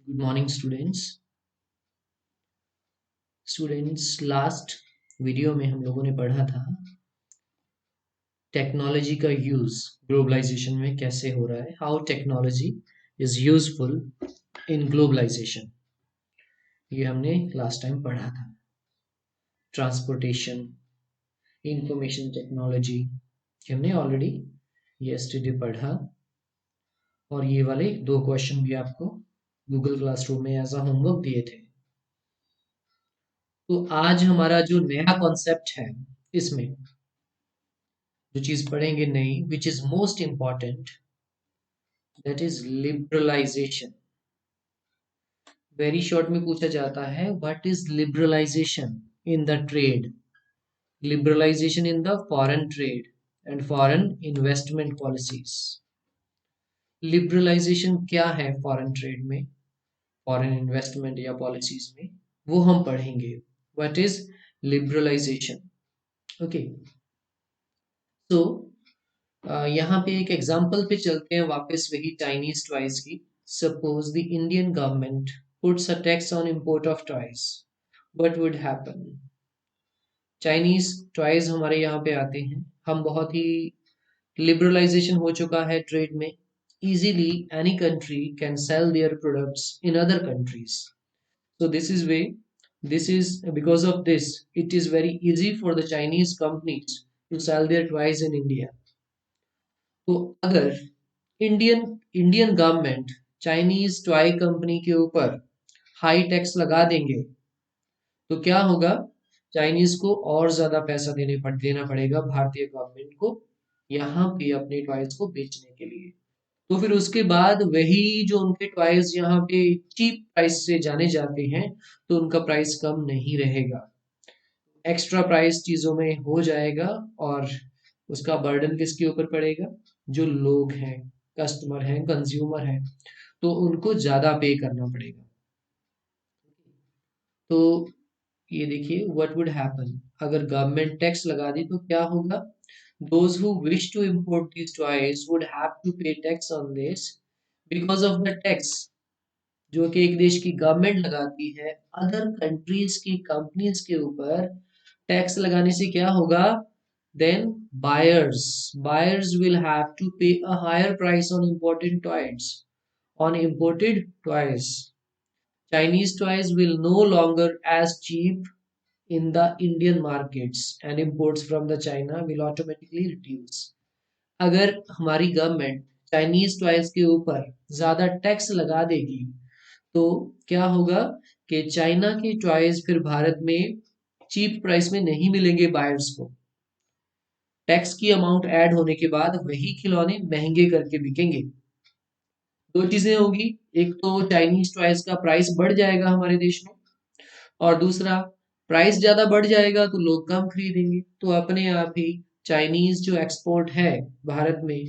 Good morning students last video में हम लोगों ने पढ़ा था टेक्नोलॉजी का यूज ग्लोबलाइजेशन में कैसे हो रहा है, how technology is useful in globalisation. ये हमने लास्ट टाइम पढ़ा था। ट्रांसपोर्टेशन, इंफॉर्मेशन टेक्नोलॉजी हमने ऑलरेडी यस्टरडे पढ़ा, और ये वाले दो क्वेश्चन भी आपको गूगल क्लासरूम में एज अ होमवर्क दिए थे। तो आज हमारा जो नया कॉन्सेप्ट है, इसमें जो चीज पढ़ेंगे नई, which is most important, that is liberalisation. Very short में पूछा जाता है, what is liberalisation in the trade, liberalisation in the foreign trade and foreign investment policies. Liberalisation क्या है फॉरेन ट्रेड में, फॉरेन इन्वेस्टमेंट या पॉलिसीज में, वो हम पढ़ेंगे। What is liberalisation. ओके, तो यहाँ पे एक एग्जाम्पल पे चलते हैं वापस वही चाइनीज टॉयज की। Suppose the Indian government puts a tax on import of toys, what would happen. Chinese toys हमारे यहाँ पे आते हैं, हम बहुत ही लिबरलाइजेशन हो चुका है ट्रेड में। easily any country can sell their products in other countries, so this is because of this it is very easy for the Chinese companies to sell their toys in India. तो अगर Indian Indian government Chinese toy company के ऊपर high tax लगा देंगे, तो क्या होगा, Chinese को और ज्यादा पैसा देना पड़ेगा भारतीय गवर्नमेंट को यहाँ पे अपने टॉयज को बेचने के लिए। तो फिर उसके बाद वही जो उनके टॉयज यहाँ पे चीप प्राइस से जाने जाते हैं, तो उनका प्राइस कम नहीं रहेगा, एक्स्ट्रा प्राइस चीजों में हो जाएगा, और उसका बर्डन किसके ऊपर पड़ेगा, जो लोग हैं, कस्टमर हैं, कंज्यूमर हैं, तो उनको ज्यादा पे करना पड़ेगा। तो ये देखिए व्हाट वुड हैपन, अगर गवर्नमेंट टैक्स लगा दी तो क्या होगा, those who wish to import these toys would have to pay tax on this, because of the tax जो कि एक देश की गवर्नमेंट लगाती है अदर कंट्रीज की कंपनीज के ऊपर। टैक्स लगाने से क्या होगा, then buyers will have to pay a higher price on imported toys. Chinese toys will no longer as cheap in the Indian markets, and imports from the China will automatically reduce. अगर हमारी government Chinese toys के ऊपर ज्यादा tax लगा देगी, तो क्या होगा कि चाइना के टॉयज फिर भारत में चीप प्राइस में नहीं मिलेंगे बायर्स को। टैक्स की अमाउंट ऐड होने के बाद वही खिलौने महंगे करके बिकेंगे। दो चीजें होगी, एक तो चाइनीज टॉयज का प्राइस बढ़ जाएगा हमारे देश में, और दूसरा प्राइस ज्यादा बढ़ जाएगा तो लोग कम खरीदेंगे, तो अपने आप ही चाइनीज जो एक्सपोर्ट है भारत में,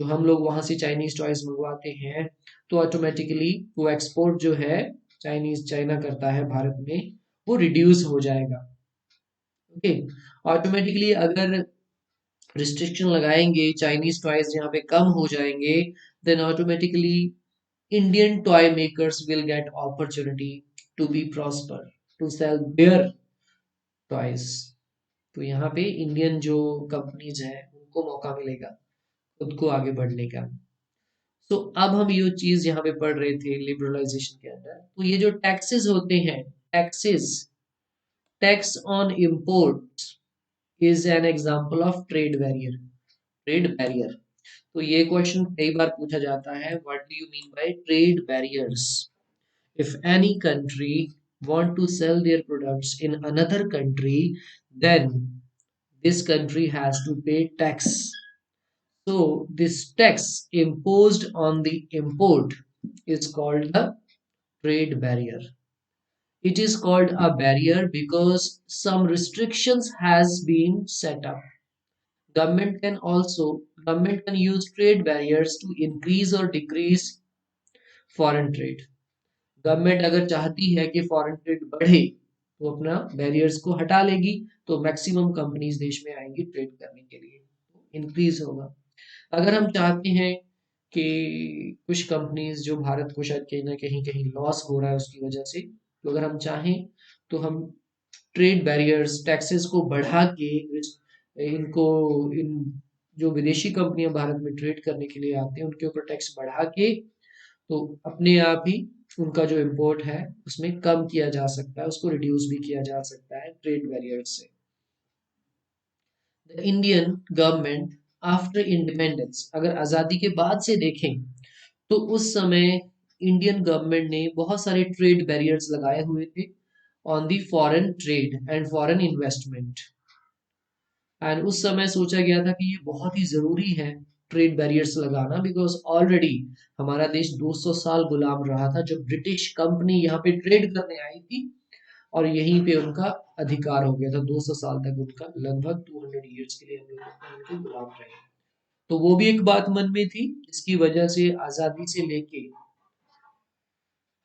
जो हम लोग वहां से चाइनीज टॉयज मंगवाते हैं, तो ऑटोमेटिकली वो एक्सपोर्ट जो है चाइनीज चाइना करता है भारत में, वो रिड्यूस हो जाएगा। ओके, ऑटोमेटिकली अगर रिस्ट्रिक्शन लगाएंगे, चाइनीज टॉयज यहाँ पे कम हो जाएंगे, then automatically Indian toy makers will get opportunity to be prosper, to sell their toys. तो यहाँ पे इंडियन जो कंपनीज हैं उनको मौका मिलेगा खुद को आगे बढ़ने का। तो अब हम ये चीज यहाँ पे पढ़ रहे थे लिबरलाइजेशन के अंदर, तो ये जो टैक्सेस होते हैं, taxes, tax on import is an example of trade barrier. तो ये क्वेश्चन कई बार पूछा जाता है, what do you mean by trade barriers. If any country want to sell their products in another country, then this country has to pay tax. So this tax imposed on the import is called a trade barrier. It is called a barrier because some restrictions has been set up. Government can use trade barriers to increase or decrease foreign trade. Government अगर चाहती है कि foreign trade बढ़े, तो अपना barriers को हटा लेगी, तो मैक्सिमम कंपनीज देश में आएंगी ट्रेड करने के लिए, इंक्रीज होगा। अगर हम चाहते हैं कि कुछ कंपनीज जो भारत को शायद कहीं ना कहीं कहीं लॉस हो रहा है उसकी वजह से, तो अगर हम चाहें तो हम ट्रेड बैरियर्स टैक्सेस को बढ़ा के इनको इन जो विदेशी कंपनियां भारत में ट्रेड करने के लिए आते हैं उनके ऊपर टैक्स बढ़ा के तो अपने आप ही उनका जो इम्पोर्ट है उसमें कम किया जा सकता है, उसको रिड्यूस भी किया जा सकता है ट्रेड बैरियर्स से। The Indian government after independence, अगर आज़ादी के बाद से देखें तो उस समय इंडियन गवर्नमेंट ने बहुत सारे ट्रेड बैरियर्स लगाए हुए थे on the foreign trade and foreign investment. And उस समय सोचा गया था कि ये बहुत ही ज़रूरी है ट्रेड बैरियर्स लगाना, बिकॉज ऑलरेडी हमारा देश 200 साल गुलाम रहा था जब ब्रिटिश कंपनी यहाँ पे ट्रेड करने आई थी और यहीं पे उनका अधिकार हो गया था। 200 साल तक उनका लगभग 200 ईयर्स के लिए हम लोग उनके गुलाम रहे। तो वो भी एक बात मन में थी, इसकी वजह से आज़ादी से लेके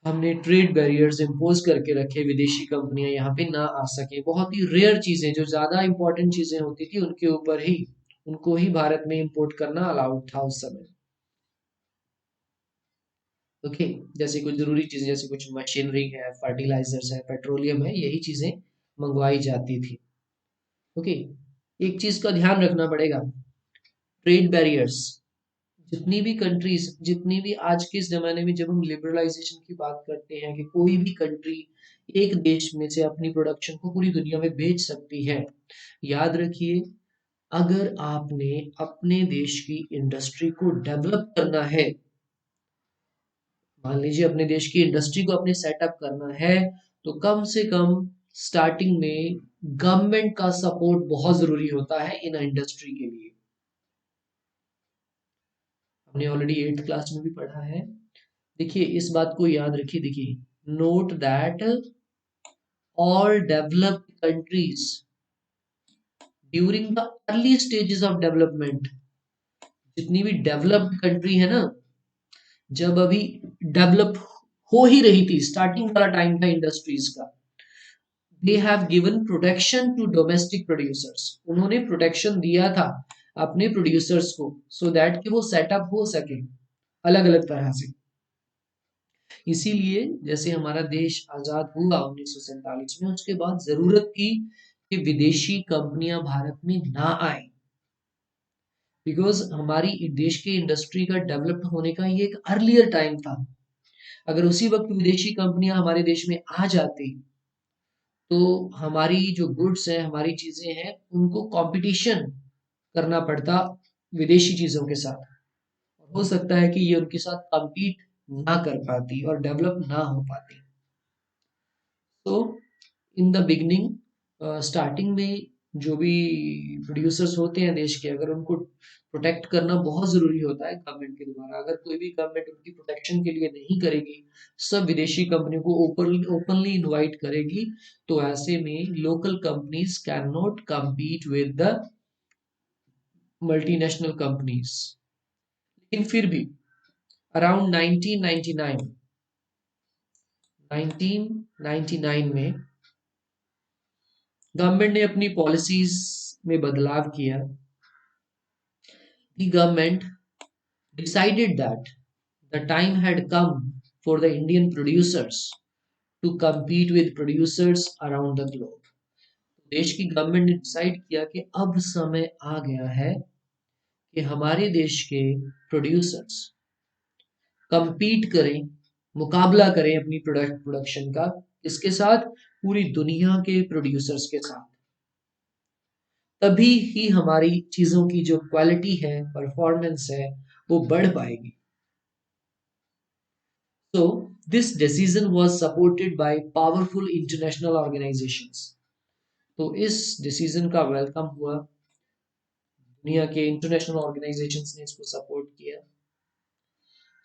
हमने ट्रेड बैरियर्स इम्पोज करके रखे, विदेशी कंपनियां यहाँ पे ना आ सके। बहुत ही रेयर चीजें जो ज्यादा इंपॉर्टेंट चीजें होती थी उनके ऊपर ही उनको ही भारत में इंपोर्ट करना अलाउड था उस समय। ओके, जैसे कुछ जरूरी चीजें जैसे कुछ मशीनरी है, फर्टिलाइजर्स है, पेट्रोलियम है, यही चीजें मंगवाई जाती थी। ओके, एक चीज का ध्यान रखना पड़ेगा, ट्रेड बैरियर्स जितनी भी कंट्रीज, जितनी भी आज के इस जमाने में जब हम लिबरलाइजेशन की बात करते हैं कि कोई भी कंट्री एक देश में से अपनी प्रोडक्शन को पूरी दुनिया में बेच सकती है, याद रखिए अगर आपने अपने देश की इंडस्ट्री को डेवलप करना है, मान लीजिए अपने देश की इंडस्ट्री को अपने सेटअप करना है, तो कम से कम स्टार्टिंग में गवर्नमेंट का सपोर्ट बहुत जरूरी होता है इन इंडस्ट्री के लिए। हमने ऑलरेडी 8th क्लास में भी पढ़ा है। देखिए इस बात को याद रखिए, देखिए note that all developed countries during the early stages of development, जितनी भी डेवलप्ड कंट्री है ना, जब अभी डेवलप हो ही रही थी, स्टार्टिंग वाला टाइम था इंडस्ट्रीज का, they have given protection to domestic producers, उन्होंने प्रोटेक्शन दिया था अपने प्रोड्यूसर्स को सो दैट कि वो सेटअप हो सके अलग अलग तरह से। इसीलिए जैसे हमारा देश आजाद हुआ 1947 में, उसके बाद जरूरत थी कि विदेशी कंपनियां भारत में ना आए, बिकॉज हमारी देश की इंडस्ट्री का डेवलप्ड होने का ये एक अर्लियर टाइम था। अगर उसी वक्त विदेशी कंपनियां हमारे देश में आ जाती तो हमारी जो गुड्स है, हमारी चीजें हैं, उनको कंपटीशन करना पड़ता विदेशी चीजों के साथ। हो सकता है कि ये उनके साथ compete ना कर पाती और डेवलप ना हो पाती। तो इन द बिगनिंग स्टार्टिंग में जो भी प्रोड्यूसर्स होते हैं देश के, अगर उनको प्रोटेक्ट करना बहुत जरूरी होता है गवर्नमेंट के द्वारा। अगर कोई भी गवर्नमेंट उनकी प्रोटेक्शन के लिए नहीं करेगी, सब विदेशी कंपनियों को ओपनली इनवाइट करेगी, तो ऐसे में local companies can not compete with the multinational companies. लेकिन फिर भी अराउंड 1999 में गवर्नमेंट ने अपनी पॉलिसीज में बदलाव किया। The government decided that the time had come for the Indian producers to compete with producers around the globe. देश की गवर्नमेंट ने डिसाइड किया कि अब समय आ गया है कि हमारे देश के प्रोड्यूसर्स compete करें, मुकाबला करें अपनी प्रोडक्शन का, इसके साथ पूरी दुनिया के प्रोड्यूसर्स के साथ। तभी ही हमारी चीजों की जो क्वालिटी है, परफॉर्मेंस है, वो बढ़ पाएगी। So this decision was supported by powerful international organizations. तो इस डिसीजन का वेलकम हुआ, दुनिया के इंटरनेशनल ऑर्गेनाइजेशंस ने इसको सपोर्ट किया।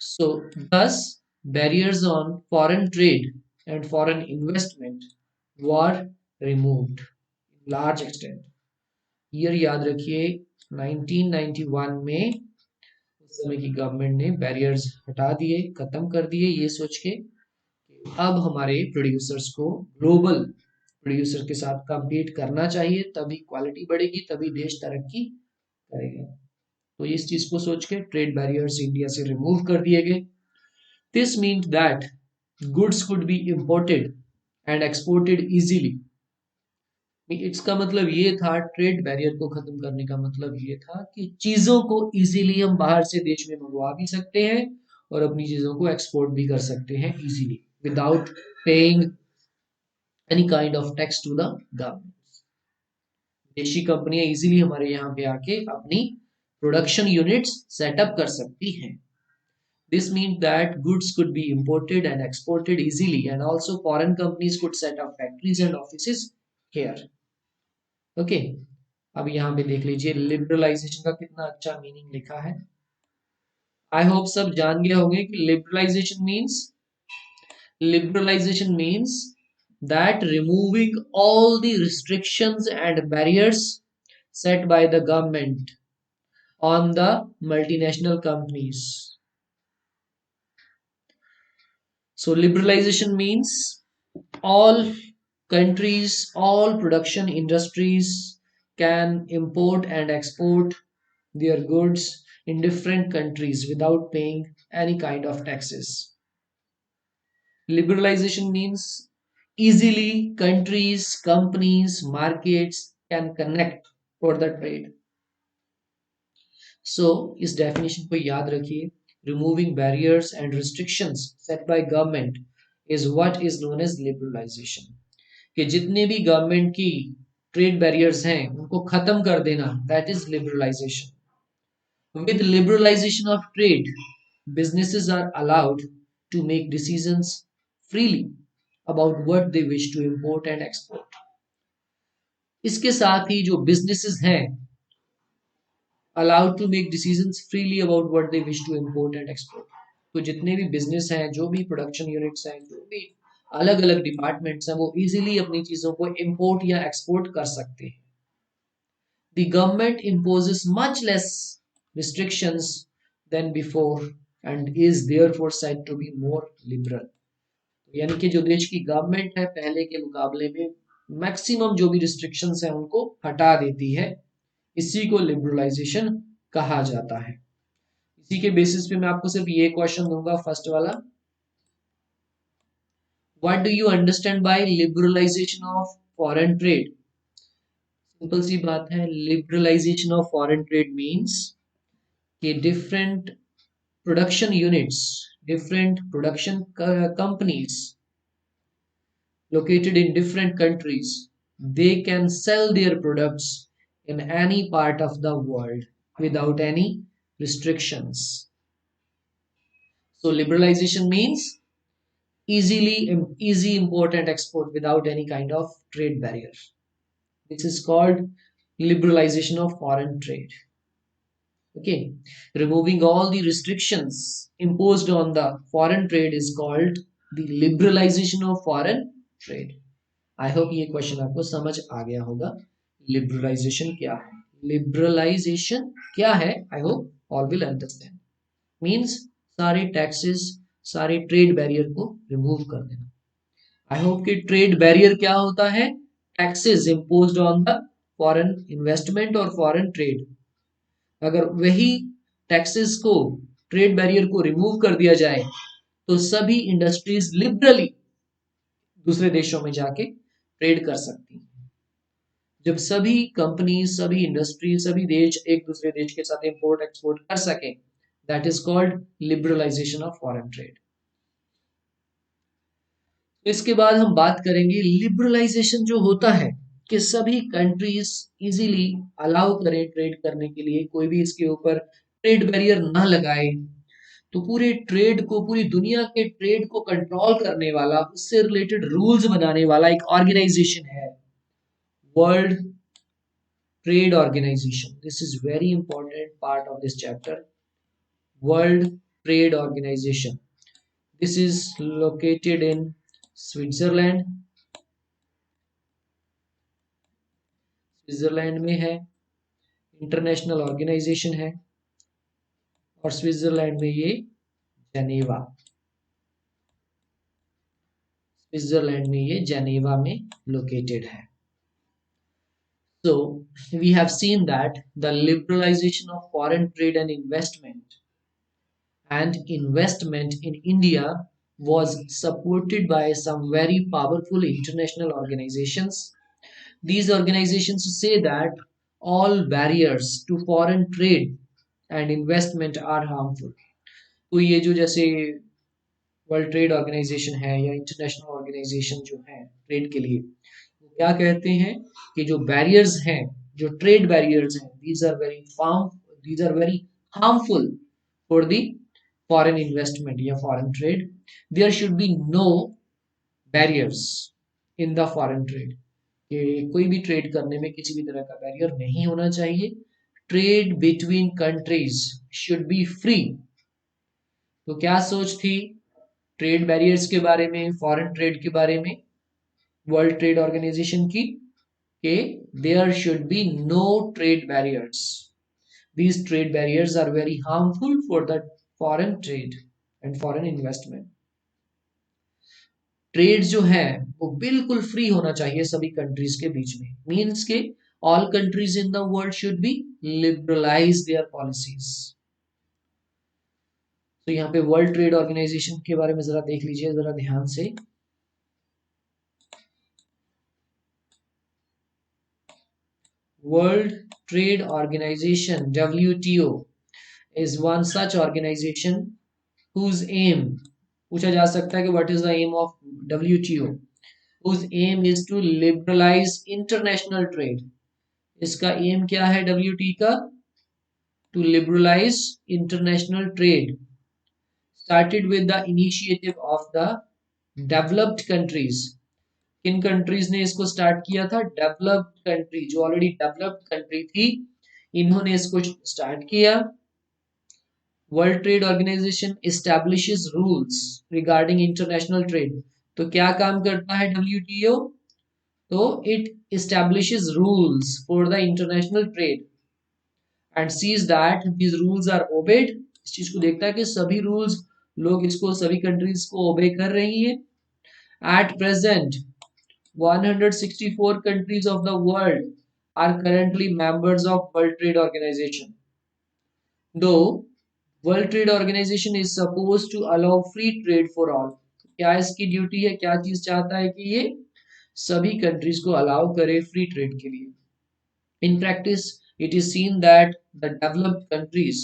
So thus barriers on foreign trade and foreign investment were removed in large extent. Year याद रखिए 1991 में उस समय की गवर्नमेंट ने बैरियर्स हटा दिए, खत्म कर दिए, ये सोच के अब हमारे प्रोड्यूसर्स को ग्लोबल प्रोड्यूसर के साथ compete करना चाहिए, तभी क्वालिटी बढ़ेगी, तभी देश तरक्की करेगा। तो इस चीज को सोच के ट्रेड बैरियर्स इंडिया से रिमूव कर दिए गए। This means that goods could be imported and exported easily. इसका मतलब ये था, ट्रेड बैरियर को खत्म करने का मतलब ये था कि चीजों को इजीली हम बाहर से देश में मंगवा भी सकते हैं और अपनी चीजों को एक्सपोर्ट भी कर सकते हैं easily without paying any kind of tax to the government. देशी कंपनियां इजीली हमारे यहाँ पे आके अपनी प्रोडक्शन यूनिट्स सेटअप कर सकती हैं। This means that goods could be imported and exported easily, and also foreign companies could set up factories and offices here. Okay. अब यहाँ पे देख लीजिए लिबरलाइजेशन का कितना अच्छा मीनिंग लिखा है। आई होप सब जान गए होंगे कि liberalisation means that removing all the restrictions and barriers set by the government on the multinational companies. So liberalization means all countries, all production industries can import and export their goods in different countries without paying any kind of taxes. Liberalization means easily countries, companies, markets can connect for the trade. So इस definition को याद रखिए, removing barriers and restrictions set by government is what is known as liberalization. कि जितने भी government की trade barriers हैं उनको खत्म कर देना, that is liberalisation. With liberalisation of trade businesses are allowed to make decisions freely about what they wish to import and export. इसके साथ ही जो businesses हैं allowed to make decisions freely about what they wish to import and export. तो जितने भी business हैं, जो भी प्रोडक्शन यूनिट्स हैं, जो भी अलग अलग डिपार्टमेंट्स हैं, वो इजीली अपनी चीजों को इंपोर्ट या एक्सपोर्ट कर सकते हैं। The government imposes much less restrictions than before and is therefore said to be more liberal. यानी कि जो देश की गवर्नमेंट है पहले के मुकाबले में मैक्सिमम जो भी रिस्ट्रिक्शंस हैं उनको हटा देती है, इसी को लिबरलाइजेशन कहा जाता है। इसी के बेसिस पे मैं आपको सिर्फ ये क्वेश्चन दूंगा, फर्स्ट वाला, what do you understand by liberalisation of foreign trade? Simple सी बात है, liberalisation of foreign trade means कि different production units, different production companies located in different countries, they can sell their products in any part of the world without any restrictions. So liberalization means easy import and export without any kind of trade barrier. This is called liberalization of foreign trade. Okay, removing all the restrictions imposed on the foreign trade is called the liberalization of foreign trade. I hope ये question आपको समझ आ गया होगा। Liberalisation क्या है, liberalisation क्या है, I hope all will understand. Means सारे टैक्सेस, सारे ट्रेड बैरियर को रिमूव कर देना। आई होप कि ट्रेड बैरियर क्या होता है, taxes imposed on the foreign investment और फॉरेन ट्रेड। अगर वही टैक्सेस को, ट्रेड बैरियर को रिमूव कर दिया जाए तो सभी इंडस्ट्रीज लिबरली दूसरे देशों में जाके ट्रेड कर सकती हैं। जब सभी कंपनी, सभी इंडस्ट्री, सभी देश एक दूसरे देश के साथ इंपोर्ट एक्सपोर्ट कर सके, that is called liberalisation of foreign trade. इसके बाद हम बात करेंगे लिबरलाइजेशन जो होता है कि सभी कंट्रीज इजीली अलाउ करें ट्रेड करने के लिए, कोई भी इसके ऊपर ट्रेड बैरियर ना लगाए। तो पूरे ट्रेड को, पूरी दुनिया के ट्रेड को कंट्रोल करने वाला, उससे रिलेटेड रूल्स बनाने वाला एक ऑर्गेनाइजेशन है world trade organisation. This is very important part of this chapter, world trade organisation. This is located in Switzerland, Switzerland में है, इंटरनेशनल ऑर्गेनाइजेशन है, और स्विट्जरलैंड में ये जेनेवा, स्विट्जरलैंड में ये जेनेवा में लोकेटेड है। So we have seen that the liberalization of foreign trade and investment in India was supported by some very powerful international organizations. These organizations say that all barriers to foreign trade and investment are harmful. तो ये जो जैसे world trade organisation है या international organisation जो है trade के लिए, वो क्या कहते हैं कि जो बैरियर्स हैं, जो ट्रेड बैरियर्स हैं, these are very harmful for the foreign investment या foreign trade. There should be no barriers in the foreign trade, कि कोई भी ट्रेड करने में किसी भी तरह का बैरियर नहीं होना चाहिए. Trade between countries should be free. तो क्या सोच थी ट्रेड बैरियर्स के बारे में, फॉरेन ट्रेड के बारे में वर्ल्ड ट्रेड ऑर्गेनाइजेशन की, कि there should be no trade barriers. These trade barriers are very harmful for the foreign trade and foreign investment. Trade जो है वो बिल्कुल फ्री होना चाहिए सभी कंट्रीज के बीच में. मीन्स के all countries in the world should be liberalise there policies. तो यहाँ पे वर्ल्ड ट्रेड ऑर्गेनाइजेशन के बारे में जरा देख लीजिए जरा ध्यान से. World trade organisation WTO is one such organization whose aim, पूछा जा सकता है कि what is the aim of WTO, whose aim is to liberalize international trade. इसका एम क्या है WTO का? To liberalize international trade. Started with the initiative of the developed countries. किन कंट्रीज ने इसको स्टार्ट किया था? डेवलप्ड कंट्री, जो ऑलरेडी डेवलप्ड कंट्री थी, इन्होंने इसको स्टार्ट किया. World trade organisation establishes rules regarding international trade. तो क्या काम करता है WTO? तो it establishes rules for the international trade and sees that these rules are obeyed. इस चीज को देखता है कि सभी रूल्स लोग इसको सभी कंट्रीज को ओबे कर रही है. At present 164 countries of the world are currently members of World Trade Organization. Though World Trade Organization is supposed to allow free trade for all. क्या इसकी ड्यूटी है, क्या चीज चाहता है कि ये सभी कंट्रीज को अलाउ करे फ्री ट्रेड के लिए. In practice it is seen that the developed countries,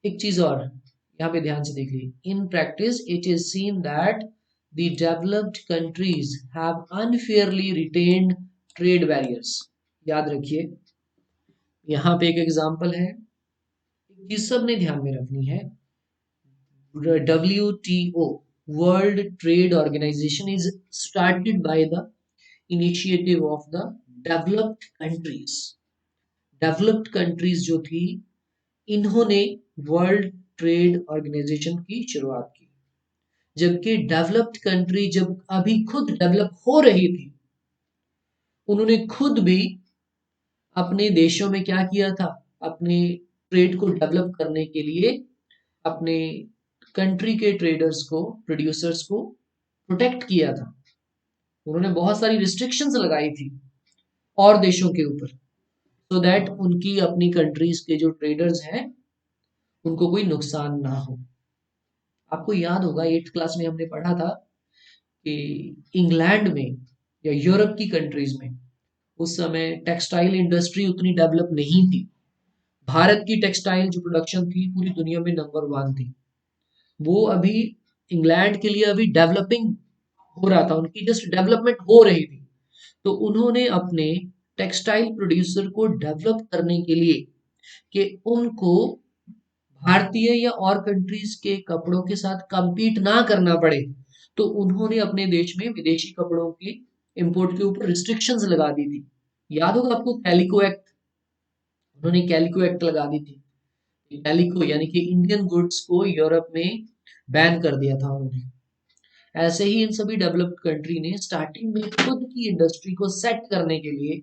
एक चीज और यहाँ पे ध्यान से देख लीजिए, in practice it is seen that the developed countries have unfairly retained trade barriers. याद रखिए यहाँ पे एक एग्जांपल है, जिस सब ने ध्यान में रखनी है. WTO, World Trade Organization, is started by the initiative of the developed countries. Developed countries जो थी, इन्होंने वर्ल्ड ट्रेड ऑर्गेनाइजेशन की शुरुआत की. जबकि डेवलप्ड कंट्री जब अभी खुद डेवलप हो रही थी, उन्होंने खुद भी अपने देशों में क्या किया था, अपने ट्रेड को डेवलप करने के लिए अपने कंट्री के ट्रेडर्स को, प्रोड्यूसर्स को प्रोटेक्ट किया था. उन्होंने बहुत सारी रिस्ट्रिक्शंस लगाई थी और देशों के ऊपर, सो दैट उनकी अपनी कंट्रीज के जो ट्रेडर्स हैं उनको कोई नुकसान ना हो. आपको याद होगा 8th क्लास में हमने पढ़ा था कि इंग्लैंड में या यूरोप की कंट्रीज में उस समय टेक्सटाइल इंडस्ट्री उतनी डेवलप नहीं थी. भारत की टेक्सटाइल जो प्रोडक्शन थी पूरी दुनिया में नंबर 1 थी. वो अभी इंग्लैंड के लिए अभी डेवलपिंग हो रहा था, उनकी जस्ट डेवलपमेंट हो रही थी. तो उन्होंने अपने टेक्सटाइल प्रोड्यूसर को डेवलप करने के लिए कि उनको भारतीय या और कंट्रीज के कपड़ों के साथ compete ना करना पड़े, तो उन्होंने अपने देश में विदेशी कपड़ों की इंपोर्ट के ऊपर रिस्ट्रिक्शंस लगा दी थी. याद होगा आपको कैलिको एक्ट, उन्होंने कैलिको एक्ट लगा दी थी. कैलिको यानी कि इंडियन गुड्स को यूरोप में बैन कर दिया था उन्होंने. ऐसे ही इन सभी डेवलप्ड कंट्री ने स्टार्टिंग में खुद की इंडस्ट्री को सेट करने के लिए,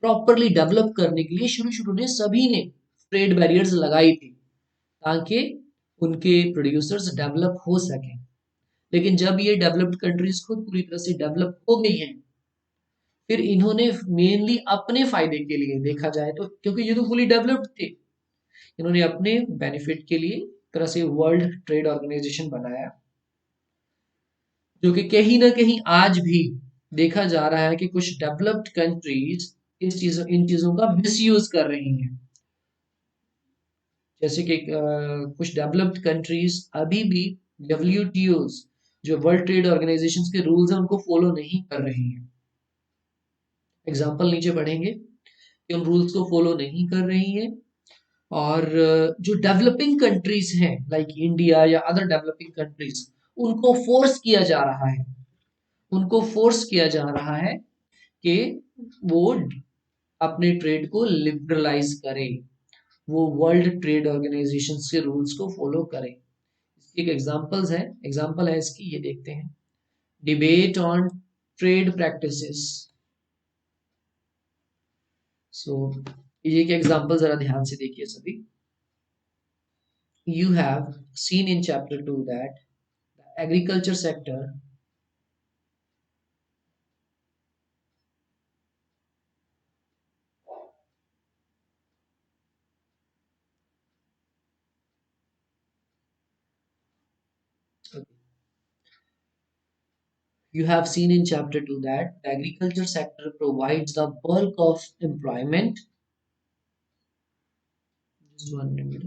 प्रॉपरली डेवलप करने के लिए शुरू शुरू में सभी ने ट्रेड बैरियर्स लगाई थी ताकि उनके प्रोड्यूसर्स डेवलप हो सकें. लेकिन जब ये डेवलप्ड कंट्रीज खुद पूरी तरह से डेवलप हो गई हैं, फिर इन्होंने मेनली अपने फायदे के लिए देखा जाए तो, क्योंकि ये तो फुली डेवलप्ड थे, इन्होंने अपने बेनिफिट के लिए एक तरह से वर्ल्ड ट्रेड ऑर्गेनाइजेशन बनाया, जो कि कहीं ना कहीं आज भी देखा जा रहा है कि कुछ डेवलप्ड कंट्रीज इन चीजों का मिसयूज कर रही हैं। जैसे कि कुछ डेवलप्ड कंट्रीज अभी भी डब्ल्यूटीओ, जो वर्ल्ड ट्रेड ऑर्गेनाइजेशन के रूल्स हैं, उनको फॉलो नहीं कर रही हैं। एग्जाम्पल नीचे पढ़ेंगे कि उन रूल्स को फॉलो नहीं कर रही हैं। और जो डेवलपिंग कंट्रीज हैं लाइक इंडिया या अदर डेवलपिंग कंट्रीज, उनको फोर्स किया जा रहा है, उनको फोर्स किया जा रहा है कि वो अपने ट्रेड को लिबरलाइज करें, वो वर्ल्ड ट्रेड ऑर्गेनाइजेशन के रूल्स को फॉलो करें। इसकी एक एग्जांपल है इसकी, ये देखते हैं। Debate on trade practices. So ये एक एग्जांपल जरा ध्यान से देखिए सभी। You have seen in chapter 2 that the agriculture sector, you have seen in chapter 2 that the agriculture sector provides the bulk of employment. Just 1 minute.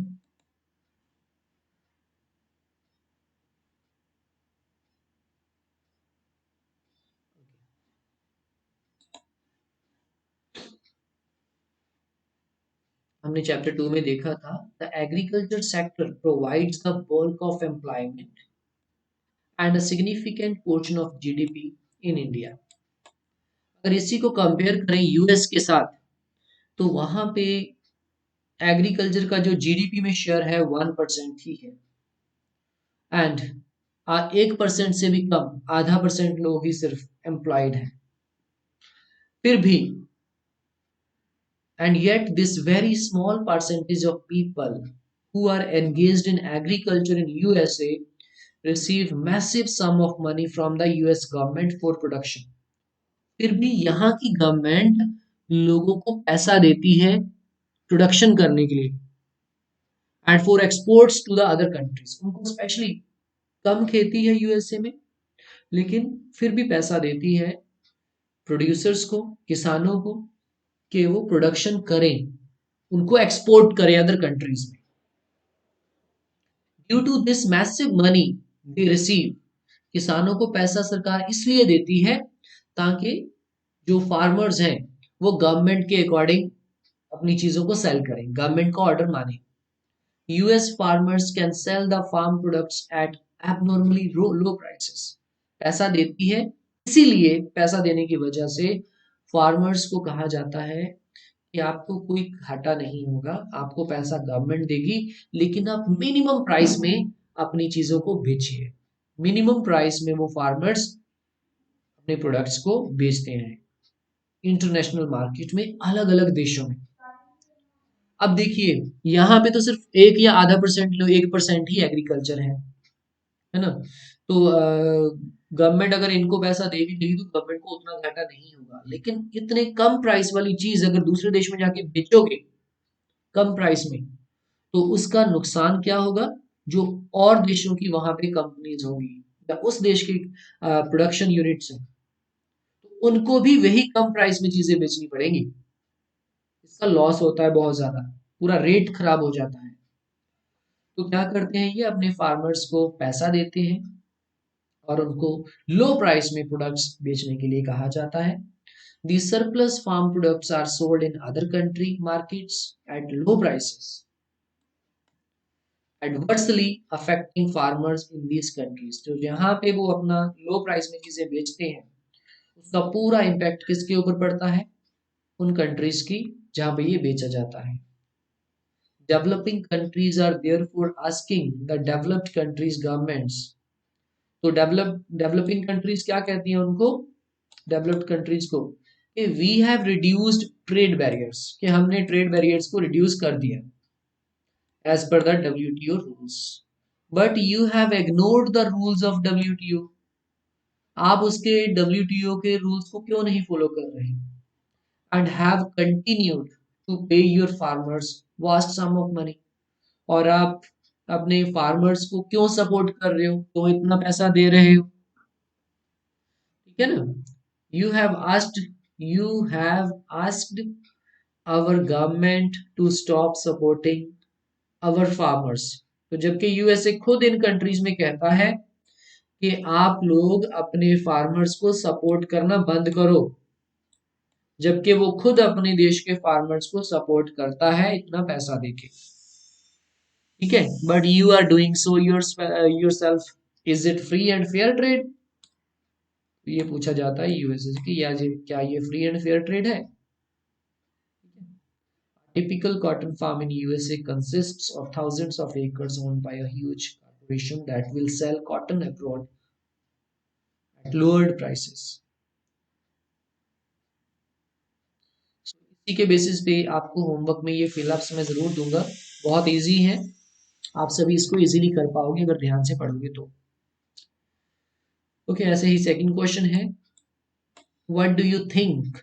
हमने chapter 2 में देखा था the agriculture sector provides the bulk of employment and a significant portion of GDP in India. अगर इसी को compare करें US के साथ, तो वहां पे एग्रीकल्चर का जो जीडीपी में शेयर है 1% ही है, एंड 1% से भी कम, आधा परसेंट लोग ही सिर्फ एम्प्लॉयड हैं। फिर भी, and yet this very small percentage of people who are engaged in agriculture in USA receive massive sum of money from the US government for production। फिर भी यहाँ की गवर्नमेंट लोगों को पैसा देती है प्रोडक्शन करने के लिए, and for exports to the other countries. उनको स्पेशली कम खेती है यूएसए में, लेकिन फिर भी पैसा देती है प्रोड्यूसर्स को, किसानों को, कि वो प्रोडक्शन करें, उनको एक्सपोर्ट करें अदर कंट्रीज में। Due to this massive money they receive, किसानों को पैसा सरकार इसलिए देती है ताकि जो फार्मर्स हैं वो गवर्नमेंट के अकॉर्डिंग अपनी चीजों को सेल करें, गवर्नमेंट का ऑर्डर माने। US farmers can sell the farm products at abnormally low prices. पैसा देती है, इसीलिए पैसा देने की वजह से फार्मर्स को कहा जाता है कि आपको कोई घाटा नहीं होगा, आपको पैसा गवर्नमेंट देगी, लेकिन आप मिनिमम प्राइस में अपनी चीजों को बेचिए। मिनिमम प्राइस में वो फार्मर्स अपने प्रोडक्ट्स को बेचते हैं इंटरनेशनल मार्केट में, अलग अलग देशों में। अब देखिए, यहाँ पे तो सिर्फ 1 या आधा परसेंट लोग, 1% ही एग्रीकल्चर है ना। तो गवर्नमेंट अगर इनको पैसा दे भी देगी तो गवर्नमेंट को उतना घाटा नहीं होगा, लेकिन इतने कम प्राइस वाली चीज अगर दूसरे देश में जाके बेचोगे कम प्राइस में, तो उसका नुकसान क्या होगा? जो और देशों की वहां पे कंपनीज होंगी या उस देश की प्रोडक्शन यूनिट्स हैं, तो उनको भी वही कम प्राइस में चीजें बेचनी पड़ेंगी। इसका लॉस होता है बहुत ज्यादा, पूरा रेट खराब हो जाता है। तो क्या करते हैं, ये अपने फार्मर्स को पैसा देते हैं और उनको लो प्राइस में प्रोडक्ट्स बेचने के लिए कहा जाता है। The surplus farm products are sold in other country markets at low prices, adversely affecting farmers in these countries। तो यहाँ पे वो अपना लो प्राइस में चीजें बेचते हैं, उसका पूरा इम्पैक्ट किसके ऊपर पड़ता है? उन कंट्रीज की जहां पे ये बेचा जाता है। Developing countries are therefore asking the developed countries governments. तो डेवलपिंग कंट्रीज क्या कहती हैं उनको, डेवलप्ड कंट्रीज को, कि we have reduced trade barriers, कि हमने ट्रेड बैरियर्स को रिड्यूस कर दिया as per the WTO rules, but you have ignored the rules of WTO. आप उसके WTO के रूल्स को क्यों नहीं फॉलो कर रहे and have continued to pay your farmers vast sum of money? और आप अपने फार्मर्स को क्यों सपोर्ट कर रहे हो, क्यों इतना पैसा दे रहे हो? ठीक है ना? You have asked you have asked our government to stop supporting our farmers. तो जबकि यूएसए खुद इन कंट्रीज में कहता है कि आप लोग अपने फार्मर्स को सपोर्ट करना बंद करो, जबकि वो खुद अपने देश के फार्मर्स को सपोर्ट करता है इतना पैसा देके। ठीक है, but you are doing so yourself. Is it free and fair trade? ये पूछा जाता है यूएसए से कि क्या ये फ्री एंड फेयर ट्रेड है? Typical cotton farm in USA consists of thousands of acres owned by a huge corporation that will sell cotton abroad at lowered prices. इसी के बेसिस पे आपको होमवर्क में ये फिलअप्स मैं जरूर दूंगा, बहुत इजी है, आप सभी इसको इजीली कर पाओगे अगर ध्यान से पढ़ोगे तो। ओके, ऐसे ही सेकंड क्वेश्चन है, what do you think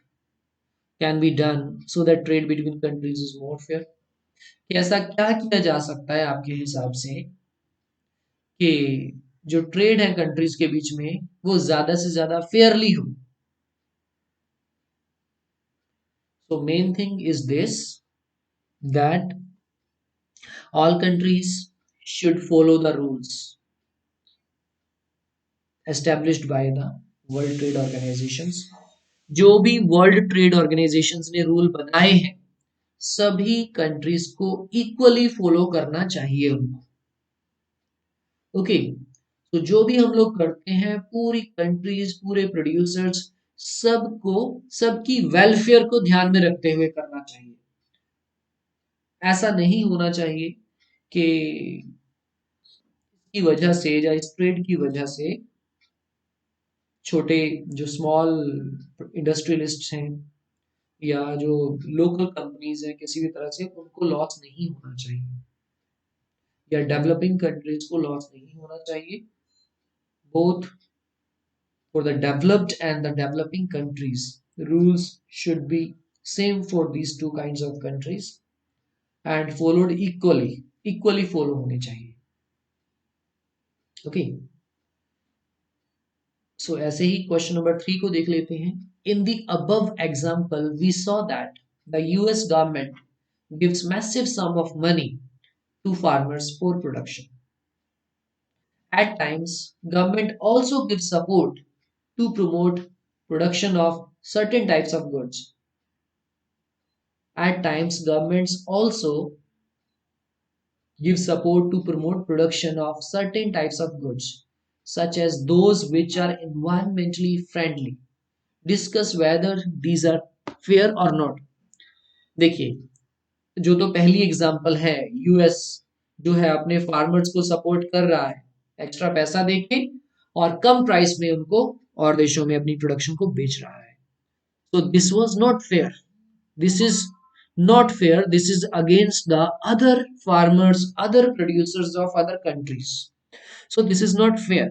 can be done so that trade between countries is more fair? कि ऐसा क्या किया जा सकता है आपके हिसाब से कि जो ट्रेड है कंट्रीज के बीच में वो ज्यादा से ज्यादा फेयरली हो? So main thing is this, that all countries should follow the rules established by the World Trade Organizations. जो भी वर्ल्ड ट्रेड ऑर्गेनाइजेशंस ने रूल बनाए हैं सभी कंट्रीज को इक्वली फॉलो करना चाहिए उनको। ओके, तो जो भी हम लोग करते हैं पूरी कंट्रीज, पूरे प्रोड्यूसर्स, सबको सबकी वेलफेयर को ध्यान में रखते हुए करना चाहिए। ऐसा नहीं होना चाहिए कि की वजह से या इस ट्रेड की वजह से छोटे जो स्मॉल इंडस्ट्रियलिस्ट हैं या जो लोकल कंपनीज हैं किसी भी तरह से उनको लॉस नहीं होना चाहिए, या डेवलपिंग कंट्रीज को लॉस नहीं होना चाहिए। Both for the developed and the developing countries rules should be same for these two kinds of countries and followed equally, equally follow होने चाहिए। ओके, सो ऐसे ही क्वेश्चन नंबर 3 को देख लेते हैं। In the above example we saw that the US government gives massive sum of money to farmers for production. At times, government also gives support to promote production of certain types of goods. At times, governments also give support to promote production of certain types of goods, such as those which are environmentally friendly. Discuss whether these are fair or not. देखिए, जो तो पहली example है, US जो है अपने farmers को support कर रहा है एक्स्ट्रा पैसा देके और कम प्राइस में उनको और देशों में अपनी प्रोडक्शन को बेच रहा है। So this was not fair. This is not fair. This is against the other farmers, other producers of other countries. So this is not fair.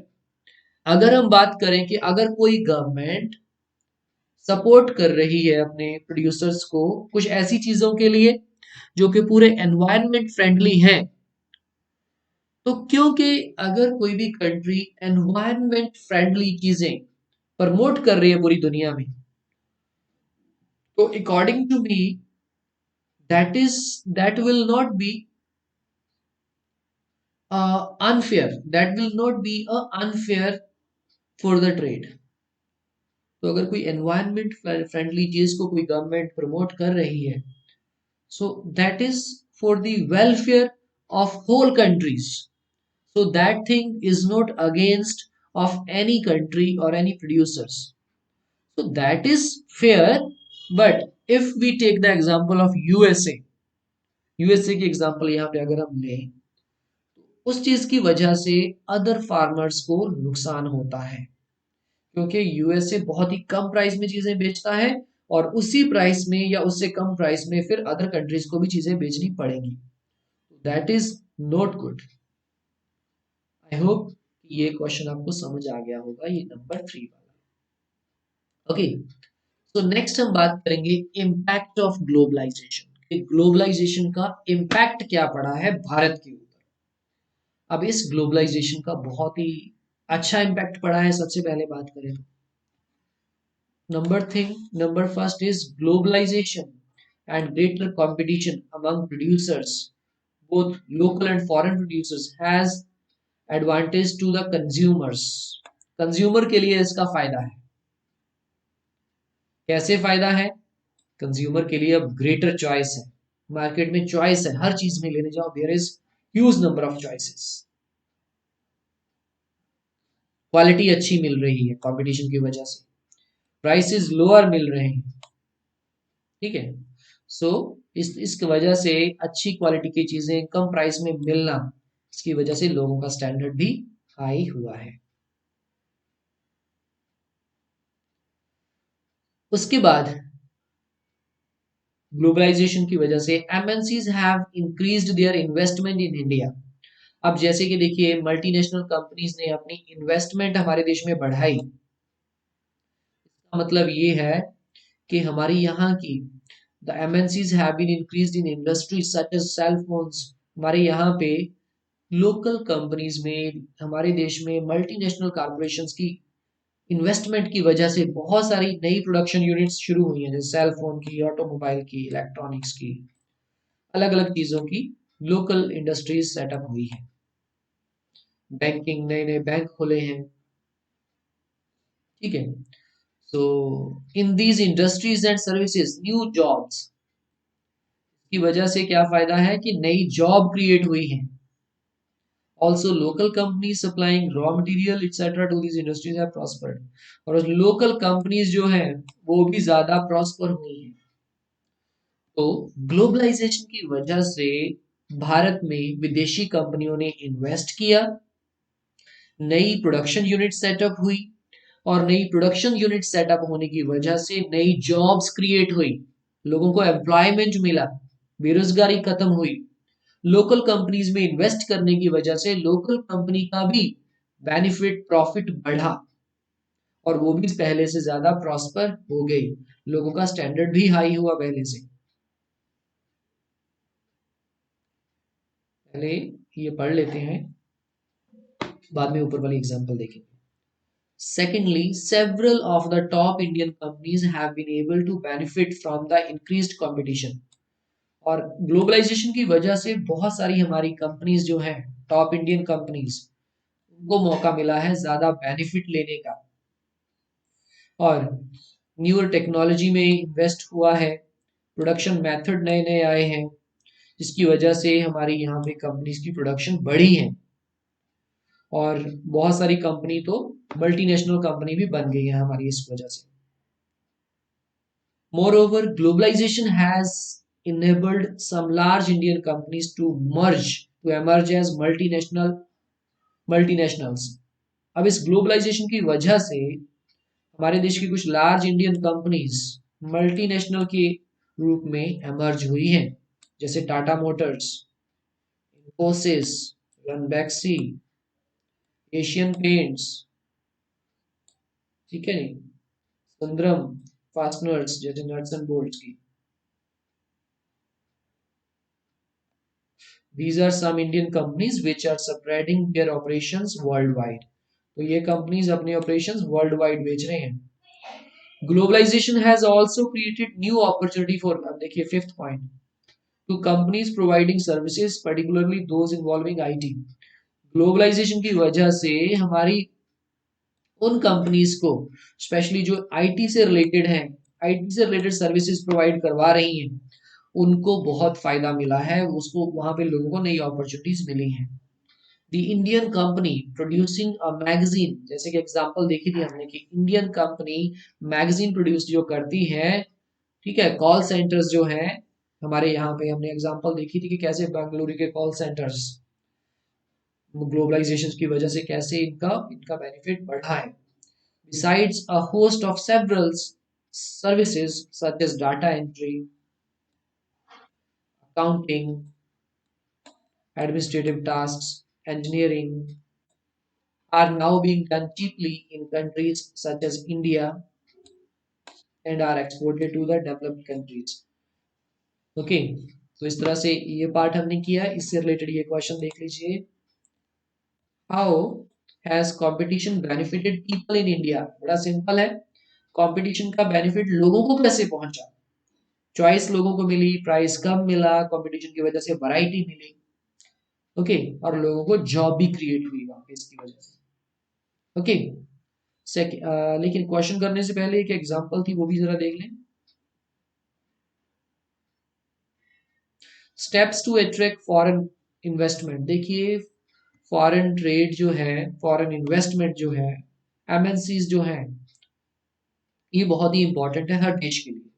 अगर हम बात करें कि अगर कोई गवर्नमेंट सपोर्ट कर रही है अपने प्रोड्यूसर्स को कुछ ऐसी चीजों के लिए जो कि पूरे एनवायरनमेंट फ्रेंडली हैं, तो क्योंकि अगर कोई भी कंट्री एनवायरनमेंट फ्रेंडली चीजें प्रमोट कर रही है पूरी दुनिया में, तो according to me that will not be unfair, that will not be unfair for the trade। तो अगर कोई एनवायरनमेंट फ्रेंडली चीज को कोई गवर्नमेंट प्रमोट कर रही है, so that is for the welfare of whole countries, so that thing is not against of any country or any producers, so that is fair। but if we take the example of USA की example यहाँ पे अगर हम लें, उस चीज की वजह से अदर फार्मर्स को नुकसान होता है, क्योंकि यूएसए बहुत ही कम प्राइस में चीजें बेचता है और उसी प्राइस में या उससे कम प्राइस में फिर अदर कंट्रीज को भी चीजें बेचनी पड़ेंगी। That is not good. I hope ये क्वेश्चन आपको समझ आ गया होगा, ये नंबर 3 वाला। ओके, तो नेक्स्ट हम बात करेंगे इम्पैक्ट ऑफ ग्लोबलाइजेशन। ग्लोबलाइजेशन का इम्पैक्ट क्या पड़ा है भारत के ऊपर। अब इस ग्लोबलाइजेशन का बहुत ही अच्छा इम्पैक्ट पड़ा है। सबसे पहले बात करें तो number first is globalisation and greater competition among producers, both local and foreign producers, has advantage to the consumers। Consumer के लिए इसका फायदा है। कैसे फायदा है? कंज्यूमर के लिए अब ग्रेटर चॉइस है, मार्केट में चॉइस है, हर चीज में लेने जाओ there is huge number of choices. Quality अच्छी मिल रही है कंपटीशन की वजह से, प्राइसेस लोअर मिल रहे हैं। ठीक है, सो इसकी वजह से अच्छी क्वालिटी की चीजें कम प्राइस में मिलना, इसकी वजह से लोगों का स्टैंडर्ड भी हाई हुआ है। उसके बाद ग्लोबलाइजेशन की वजह से MNCs have increased their investment in India. अब जैसे कि देखिए मल्टीनेशनल कंपनीज ने अपनी इन्वेस्टमेंट हमारे देश में बढ़ाई। इसका मतलब ये है कि हमारी यहाँ की the MNCs have been increased in industries such as cell phones. हमारे यहाँ पे लोकल कंपनीज में, हमारे देश में मल्टीनेशनल कॉर्पोरेशंस की इन्वेस्टमेंट की वजह से बहुत सारी नई प्रोडक्शन यूनिट्स शुरू हुई हैं, जैसे सेल फोन की, ऑटोमोबाइल की, इलेक्ट्रॉनिक्स की, अलग अलग चीजों की लोकल इंडस्ट्रीज सेटअप हुई है। बैंकिंग, नए नए बैंक खुले हैं। ठीक है, so in these industries and services new jobs की वजह से क्या फायदा है कि नई जॉब क्रिएट हुई है। Also local companies supplying raw material et cetera to these industries have prospered. और लोकल कंपनीज जो हैं वो भी ज्यादा प्रॉस्पर हुई हैं। तो ग्लोबलाइजेशन की वजह से भारत में विदेशी कंपनियों ने इन्वेस्ट किया, नई प्रोडक्शन यूनिट सेटअप हुई, और नई प्रोडक्शन यूनिट सेटअप होने की वजह से नई जॉब्स क्रिएट हुई, लोगों को एम्प्लॉयमेंट मिला, बेरोजगारी खत्म हुई। लोकल कंपनीज में इन्वेस्ट करने की वजह से लोकल कंपनी का भी बेनिफिट, प्रॉफिट बढ़ा, और वो भी पहले से ज्यादा प्रॉस्पर हो गई, लोगों का स्टैंडर्ड भी हाई हुआ पहले से। पहले ये पढ़ लेते हैं, बाद में ऊपर वाली एग्जांपल देखेंगे। Secondly, several of the top Indian companies have been able to benefit from the increased competition। और ग्लोबलाइजेशन की वजह से बहुत सारी हमारी कंपनीज जो हैं, टॉप इंडियन कंपनीज, उनको मौका मिला है ज्यादा बेनिफिट लेने का, और न्यूअर टेक्नोलॉजी में इन्वेस्ट हुआ है, प्रोडक्शन मेथड नए नए आए हैं, जिसकी वजह से हमारी यहाँ पे कंपनीज की प्रोडक्शन बढ़ी है, और बहुत सारी कंपनी तो मल्टीनेशनल कंपनी भी बन गई है हमारी इस वजह से। Moreover, globalization has enabled some large Indian companies to emerge as multinationals। अब इस ग्लोबलाइजेशन की वजह से हमारे देश की कुछ लार्ज इंडियन कंपनीज मल्टीनेशनल के रूप में एमर्ज हुई हैं, जैसे Tata Motors, Infosys, Ranbaxy, Asian paints, ठीक है नहीं, सुंदरम फास्टनर्स, जैसे नट्स एंड बोल्ट्स की। These are some Indian companies which are spreading their operations worldwide। तो ये कंपनीज अपने operations worldwide बेच रहे हैं। Globalization has also created new opportunity for, अब देखिए fifth point, to companies providing services, particularly those involving IT। Globalisation की वजह से हमारी उन कंपनीज को, स्पेशली जो आईटी से रिलेटेड हैं, आईटी से रिलेटेड सर्विसेज प्रोवाइड करवा रही हैं, उनको बहुत फायदा मिला है, उसको वहां पे लोगों को नई अपॉर्चुनिटीज मिली हैं। The Indian company producing a magazine, जैसे कि एग्जांपल देखी थी हमने कि इंडियन कंपनी मैगजीन प्रोड्यूस जो करती है, ठीक है, कॉल सेंटर्स जो हैं हमारे यहाँ पे, हमने एग्जांपल देखी थी कि कैसे बेंगलुरु के कॉल सेंटर्स ग्लोबलाइजेशन की वजह से कैसे इनका इनका बेनिफिट बढ़ा है। Besides a host of several services such as data entry, accounting, administrative tasks, engineering, are now being done cheaply in countries such as India and are exported to the developed countries. Okay, तो इस तरह से ये part हमने किया। इससे related ये question देख लीजिए, how has competition benefited people in India. बड़ा सिंपल है, कंपटीशन का बेनिफिट लोगों को कैसे पहुंचा। चॉइस लोगों को मिली, प्राइस कम मिला, कंपटीशन की वजह से वैरायटी मिली, ओके, और लोगों को जॉब भी क्रिएट हुई वहां पे इसकी वजह से। ओके, लेकिन क्वेश्चन करने से पहले एक एग्जांपल थी, वो भी जरा देख लें। Steps to attract foreign investment. देखिए, फॉरेन ट्रेड जो है, फॉरेन इन्वेस्टमेंट जो है, एमएनसीज जो है, ये बहुत ही इंपॉर्टेंट है हर देश के लिए।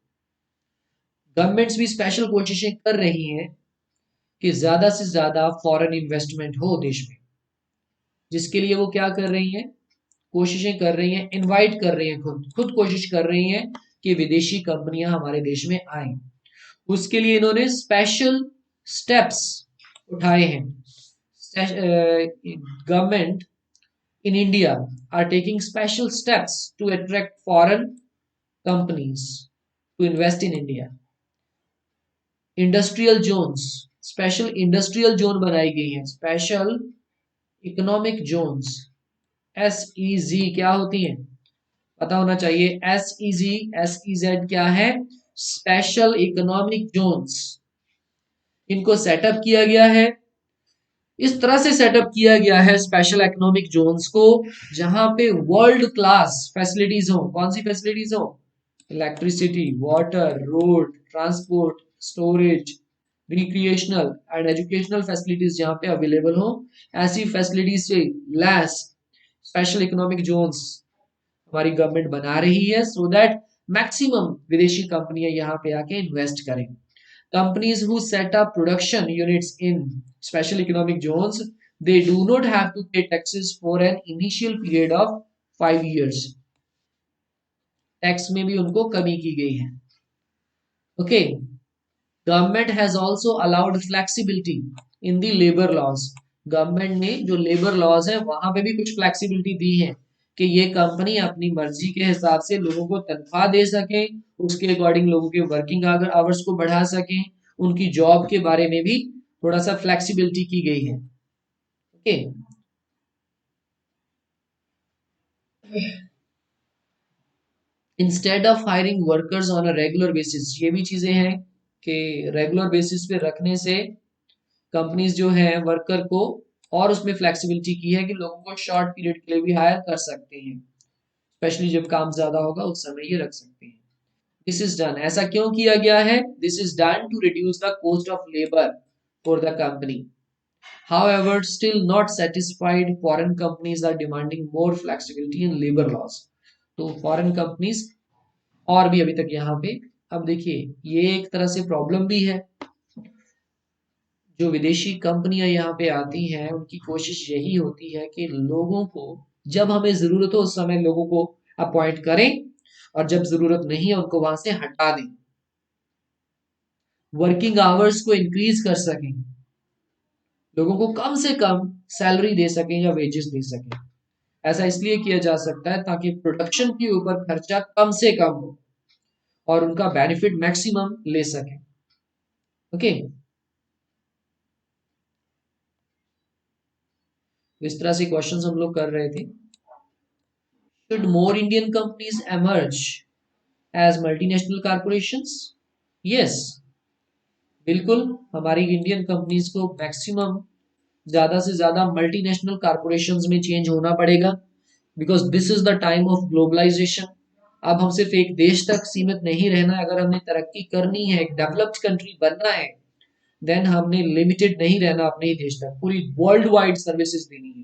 गवर्नमेंट्स भी स्पेशल कोशिशें कर रही हैं कि ज्यादा से ज्यादा फॉरेन इन्वेस्टमेंट हो देश में, जिसके लिए वो क्या कर रही हैं, कोशिशें कर रही हैं, इनवाइट कर रही हैं, खुद खुद कोशिश कर रही हैं कि विदेशी कंपनियां हमारे देश में आए। उसके लिए इन्होंने स्पेशल स्टेप्स उठाए हैं। Government in India are taking special steps to attract foreign companies to invest in India. Industrial zones, special industrial zone बनाई गई है, स्पेशल इकोनॉमिक जोन्स, SEZ क्या होती हैं, पता होना चाहिए। SEZ, SEZ क्या है, स्पेशल इकोनॉमिक जोन्स। इनको सेटअप किया गया है, इस तरह से सेटअप किया गया है स्पेशल इकोनॉमिक जोन्स को, जहां पे वर्ल्ड क्लास फैसिलिटीज हो। कौन सी फैसिलिटीज हो, electricity, water, road, transport, storage, recreational and educational facilities जहां पे अवेलेबल हो, ऐसी फैसिलिटीज से लैस स्पेशल इकोनॉमिक जोन्स हमारी गवर्नमेंट बना रही है, सो दैट मैक्सिमम विदेशी कंपनियां यहाँ पे आके इन्वेस्ट करें। Companies who set up production units in special economic zones, they do not have to pay taxes for an initial period of 5 years. Tax में भी उनको कमी की गई है। Okay, government has also allowed flexibility in the labour laws. Government ने जो labour laws है वहां पे भी कुछ फ्लेक्सिबिलिटी दी है कि ये कंपनी अपनी मर्जी के हिसाब से लोगों को तनख्वाह दे सके, उसके अकॉर्डिंग लोगों के वर्किंग आवर्स को बढ़ा सके, उनकी जॉब के बारे में भी थोड़ा सा फ्लेक्सिबिलिटी की गई है। Okay, instead of hiring workers on a regular basis, ये भी चीजें हैं कि रेगुलर बेसिस पे रखने से कंपनीज जो है वर्कर को, और उसमें फ्लेक्सिबिलिटी की है कि लोगों को शॉर्ट पीरियड के लिए भी हायर कर सकते हैं, स्पेशली जब काम ज्यादा होगा उस समय ये रख सकते हैं। दिस इज डन, ऐसा क्यों किया गया है, this is done to reduce the cost of labour for the company. However, still not satisfied, foreign companies are demanding more flexibility in labor laws. तो फॉरेन कंपनीज और भी अभी तक यहाँ पे, अब देखिए ये एक तरह से प्रॉब्लम भी है। जो विदेशी कंपनियां यहाँ पे आती हैं उनकी कोशिश यही होती है कि लोगों को जब हमें जरूरत हो उस समय लोगों को अपॉइंट करें, और जब जरूरत नहीं है उनको वहां से हटा दें, वर्किंग आवर्स को इंक्रीज कर सकें, लोगों को कम से कम सैलरी दे सकें या वेजेस दे सकें। ऐसा इसलिए किया जा सकता है ताकि प्रोडक्शन के ऊपर खर्चा कम से कम हो और उनका बेनिफिट मैक्सिमम ले सकें। ओके, तो इस तरह से क्वेश्चंस हम लोग कर रहे थे। Should more Indian companies emerge as multinational corporations? Yes, बिल्कुल, हमारी इंडियन कंपनीज को मैक्सिमम ज्यादा से ज्यादा मल्टीनेशनल कॉर्पोरेशंस में चेंज होना पड़ेगा, because this is the time of globalisation. अब हम सिर्फ एक देश तक सीमित नहीं रहना है, अगर हमने तरक्की करनी है, एक डेवलप्ड कंट्री बनना है, देन हमने लिमिटेड नहीं रहना अपने ही देश तक, पूरी वर्ल्ड वाइड सर्विसेज देनी है।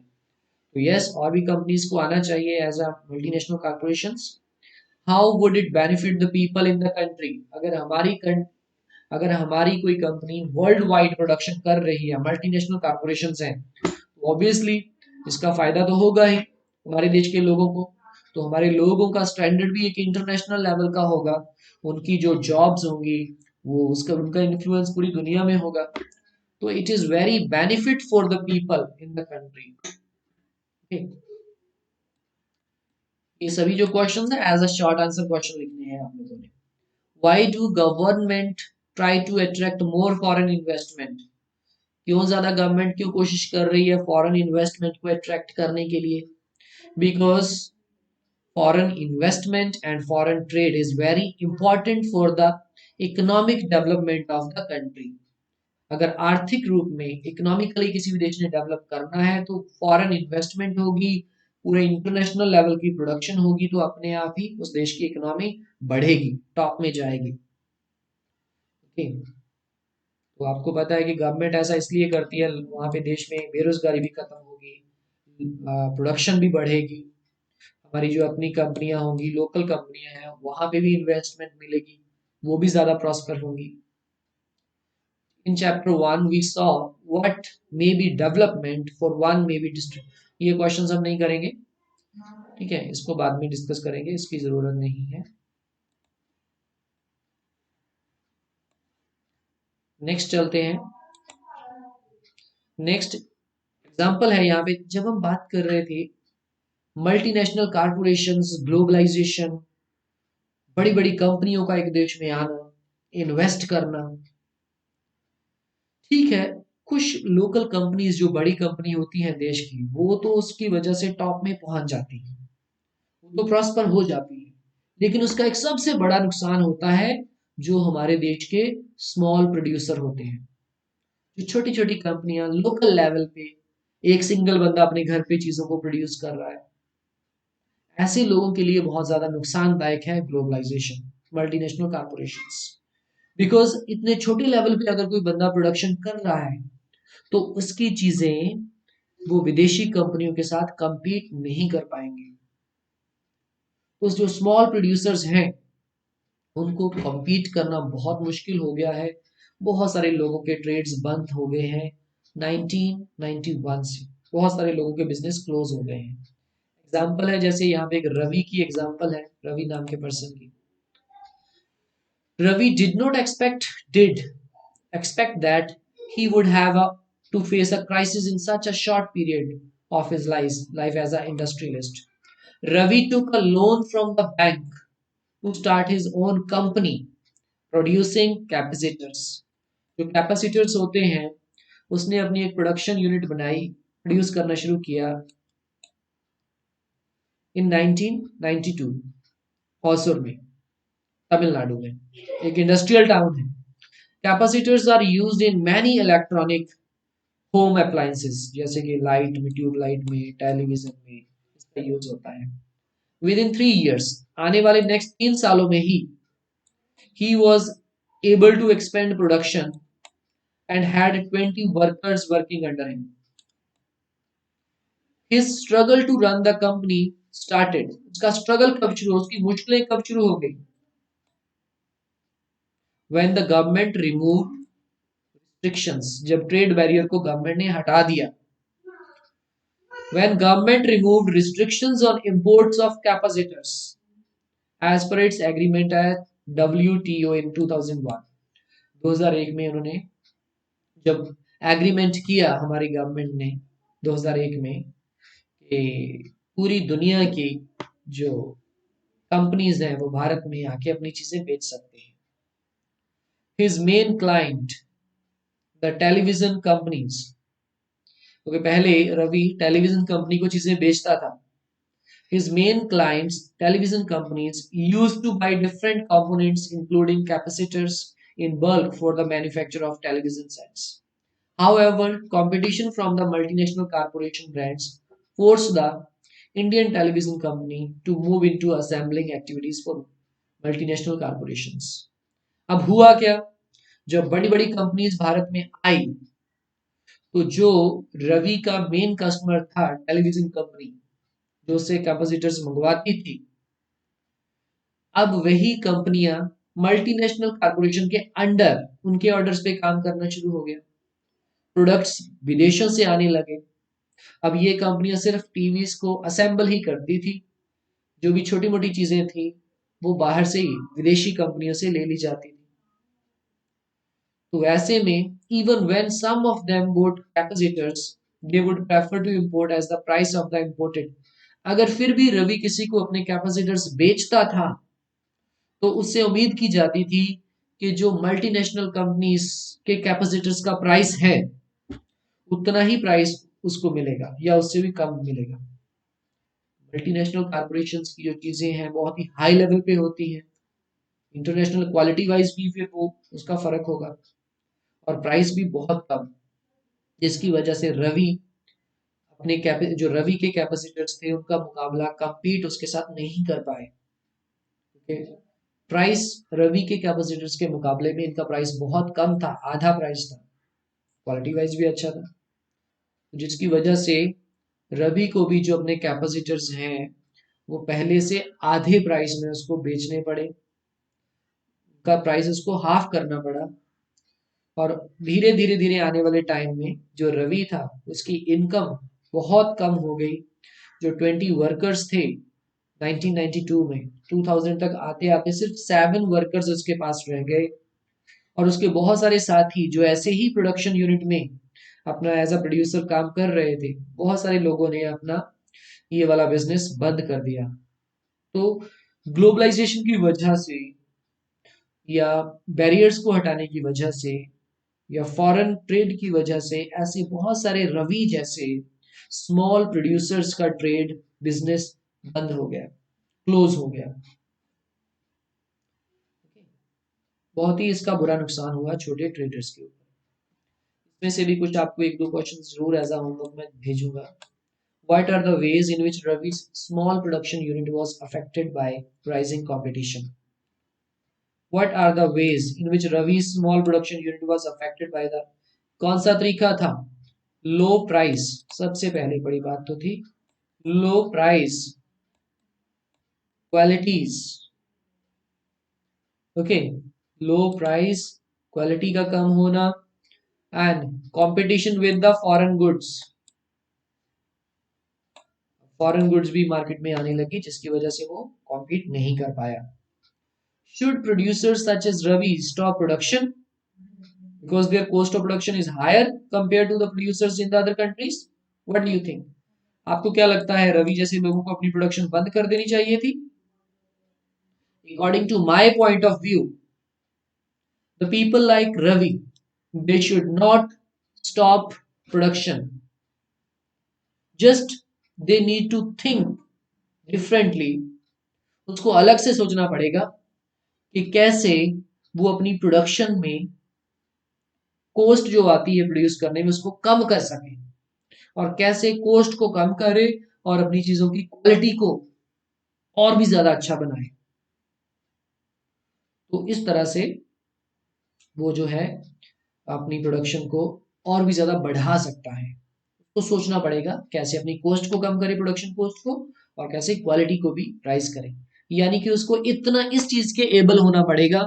तो यस, और भी कंपनीज को आना चाहिए as a multinational corporations. How would it benefit the people in the country? अगर हमारी कोई कंपनी वर्ल्ड वाइड प्रोडक्शन कर रही है, मल्टीनेशनल कॉर्पोरेशन है, तो ऑब्वियसली इसका फायदा तो होगा ही हमारे देश के लोगों को। तो हमारे लोगों का स्टैंडर्ड भी एक इंटरनेशनल लेवल का होगा, उनकी जो जॉब्स होंगी वो उसका उनका इन्फ्लुएंस पूरी दुनिया में होगा। तो it is very benefit for the people in the country. ये सभी जो क्वेश्चन है as a short answer question लिखने हैं आप लोगों ने। Why do government try to attract more foreign investment? क्यों ज्यादा गवर्नमेंट क्यों कोशिश कर रही है फॉरेन इन्वेस्टमेंट को अट्रैक्ट करने के लिए? Because foreign investment and foreign trade is very important for the economic development of the country. अगर आर्थिक रूप में इकोनॉमिकली किसी भी देश ने डेवलप करना है तो फॉरेन इन्वेस्टमेंट होगी, पूरे इंटरनेशनल लेवल की प्रोडक्शन होगी, तो अपने आप ही उस देश की इकोनॉमी बढ़ेगी, टॉप में जाएगी। ओके, तो आपको पता है कि गवर्नमेंट ऐसा इसलिए करती है, वहां पे देश में बेरोजगारी भी खत्म होगी, प्रोडक्शन भी बढ़ेगी, हमारी जो अपनी कंपनियां होंगी, लोकल कंपनियां हैं, वहां पे भी इन्वेस्टमेंट मिलेगी, वो भी ज्यादा प्रॉस्पर होंगी। In chapter 1 we saw what may be development for one may be district। ये क्वेश्चंस हम नहीं करेंगे, ठीक है, इसको बाद में डिस्कस करेंगे, इसकी जरूरत नहीं है। नेक्स्ट चलते हैं। नेक्स्ट एग्जांपल है यहाँ पे, जब हम बात कर रहे थे मल्टीनेशनल कारपोरेशंस, ग्लोबलाइजेशन, बड़ी बड़ी कंपनियों का एक देश में आना, इन्वेस्ट करना, ठीक है, कुछ लोकल कंपनीज जो बड़ी कंपनी होती हैं देश की, वो तो उसकी वजह से टॉप में पहुंच जाती है, वो तो प्रॉस्पर हो जाती है, लेकिन उसका एक सबसे बड़ा नुकसान होता है जो हमारे देश के स्मॉल प्रोड्यूसर होते हैं, जो छोटी छोटी कंपनियां लोकल लेवल पे एक सिंगल बंदा अपने घर पे चीजों को प्रोड्यूस कर रहा है, ऐसे लोगों के लिए बहुत ज्यादा नुकसानदायक है ग्लोबलाइजेशन, मल्टीनेशनल कॉर्पोरेशंस। बिकॉज इतने छोटे लेवल पे अगर कोई बंदा प्रोडक्शन कर रहा है तो उसकी चीजें वो विदेशी कंपनियों के साथ compete नहीं कर पाएंगे, तो जो स्मॉल प्रोड्यूसर्स हैं उनको compete करना बहुत मुश्किल हो गया है, बहुत सारे लोगों के ट्रेड्स बंद हो गए हैं 1991 से, बहुत सारे लोगों के बिजनेस क्लोज हो गए हैं। एग्जाम्पल है, जैसे यहाँ पे एक रवि की एग्जाम्पल है, रवि नाम के पर्सन की। Ravi did expect that he would have to face a crisis in such a short period of his life as an industrialist. Ravi took a loan from the bank to start his own company producing capacitors। जो capacitors होते हैं उसने अपनी एक production unit बनाई, produce करना शुरू किया इन 1992 हॉसुर में, तमिलनाडु में, एक इंडस्ट्रियल टाउन है। Capacitors are used in many electronic home appliances, जैसे कि लाइट में, ट्यूब लाइट में, टेलीविजन में इसका यूज होता है। विद इन 3 years, आने वाले नेक्स्ट 3 सालों में ही was able to expand production and had 20 workers working under him. His struggle to run the company started, उसका स्ट्रगल कब शुरू, उसकी मुश्किलें कब शुरू हो गई? When the government remove restrictions, जब ट्रेड बैरियर को गवर्नमेंट ने हटा दिया। When government removed restrictions on imports of capacitors as per its agreement at WTO in 2001, 2001 में उन्होंने जब एग्रीमेंट किया हमारी गवर्नमेंट ने 2001 में कि पूरी दुनिया की जो कंपनीज हैं वो भारत में आके अपनी चीजें बेच सकते हैं। His main client, the television companies, क्योंकि पहले रवि टेलीविजन कंपनी को चीजें बेचता था। His main clients, television companies, used to buy different components, including capacitors, in bulk for the manufacture of television sets. However, competition from the multinational corporation brands forced the Indian television company to move into assembling activities for multinational corporations. अब हुआ क्या, जब बड़ी बड़ी companies Bharat में आई तो जो रवि का मेन कस्टमर था टेलीविजन कंपनी, जो उससे कैपेसिटर्स मंगवाती थी, अब वही कंपनियां मल्टीनेशनल कॉर्पोरेशन के अंडर उनके ऑर्डर्स पे काम करना शुरू हो गया, प्रोडक्ट्स विदेशों से आने लगे। अब ये कंपनियां सिर्फ टीवीज को असेंबल ही करती थी, जो भी छोटी मोटी चीजें थी वो बाहर से ही विदेशी कंपनियों से ले ली जाती थी। तो ऐसे में even when some of them bought capacitors, they would prefer to import as the price of the imported अगर फिर भी रवि किसी को अपने कैपेसिटर्स बेचता था तो उससे उम्मीद की जाती थी कि जो मल्टीनेशनल कंपनीज के कैपेसिटर्स का प्राइस है उतना ही प्राइस उसको मिलेगा या उससे भी कम मिलेगा। मल्टीनेशनल कॉर्पोरेशंस की जो चीजें हैं बहुत ही हाई लेवल पे होती हैं, इंटरनेशनल क्वालिटी वाइज भी फिर वो उसका फर्क होगा और प्राइस भी बहुत कम, जिसकी वजह से रवि अपने जो रवि के कैपेसिटर्स थे उनका मुकाबला compete उसके साथ नहीं कर पाए। प्राइस रवि के कैपेसिटर्स के मुकाबले में इनका प्राइस बहुत कम था, आधा प्राइस था, क्वालिटी वाइज भी अच्छा था, जिसकी वजह से रवि को भी जो अपने कैपेसिटर्स हैं वो पहले से आधे प्राइस में उसको बेचने पड़े, का प्राइस उसको हाफ करना पड़ा। और धीरे धीरे धीरे आने वाले टाइम में जो रवि था उसकी इनकम बहुत कम हो गई। जो 20 वर्कर्स थे 1992 में 2000 तक आते आते सिर्फ 7 वर्कर्स उसके पास रह गए और उसके बहुत सारे साथी जो ऐसे ही प्रोडक्शन यूनिट में अपना एज अ प्रोड्यूसर काम कर रहे थे, बहुत सारे लोगों ने अपना ये वाला बिजनेस बंद कर दिया। तो ग्लोबलाइजेशन की वजह से या बैरियर्स को हटाने की वजह से या फॉरेन ट्रेड की वजह से ऐसे बहुत सारे रवि जैसे स्मॉल प्रोड्यूसर्स का ट्रेड बिजनेस बंद हो गया, क्लोज हो गया। बहुत ही इसका बुरा नुकसान हुआ छोटे ट्रेडर्स के ऊपर। इसमें से भी कुछ आपको एक दो क्वेश्चन जरूर एज अ होमवर्क में भेजूंगा। What are the ways in which Ravi's small production unit was affected by rising competition? What are the ways in which Ravi's small production unit was affected by the कौन सा तरीका था? लो price सबसे पहले बड़ी बात तो थी, लो प्राइस क्वालिटीज, ओके, लो प्राइस क्वालिटी का कम होना and competition with the foreign goods, foreign goods भी मार्केट में आने लगी जिसकी वजह से वो कॉम्पीट नहीं कर पाया। Should producers such as Ravi stop production because their cost of production is higher compared to the producers in the other countries? What do you think? आपको क्या लगता है रवि जैसे लोगों को अपनी प्रोडक्शन बंद कर देनी चाहिए थी? According to my point of view, the people like Ravi, they should not stop production. Just they need to think differently. उसको अलग से सोचना पड़ेगा कि कैसे वो अपनी प्रोडक्शन में कोस्ट जो आती है प्रोड्यूस करने में उसको कम कर सके और कैसे कोस्ट को कम करे और अपनी चीजों की क्वालिटी को और भी ज्यादा अच्छा बनाए। तो इस तरह से वो जो है अपनी प्रोडक्शन को और भी ज्यादा बढ़ा सकता है। तो सोचना पड़ेगा कैसे अपनी कॉस्ट को कम करे, प्रोडक्शन कॉस्ट को, और कैसे क्वालिटी को भी राइज करे। यानी कि उसको इतना इस चीज के एबल होना पड़ेगा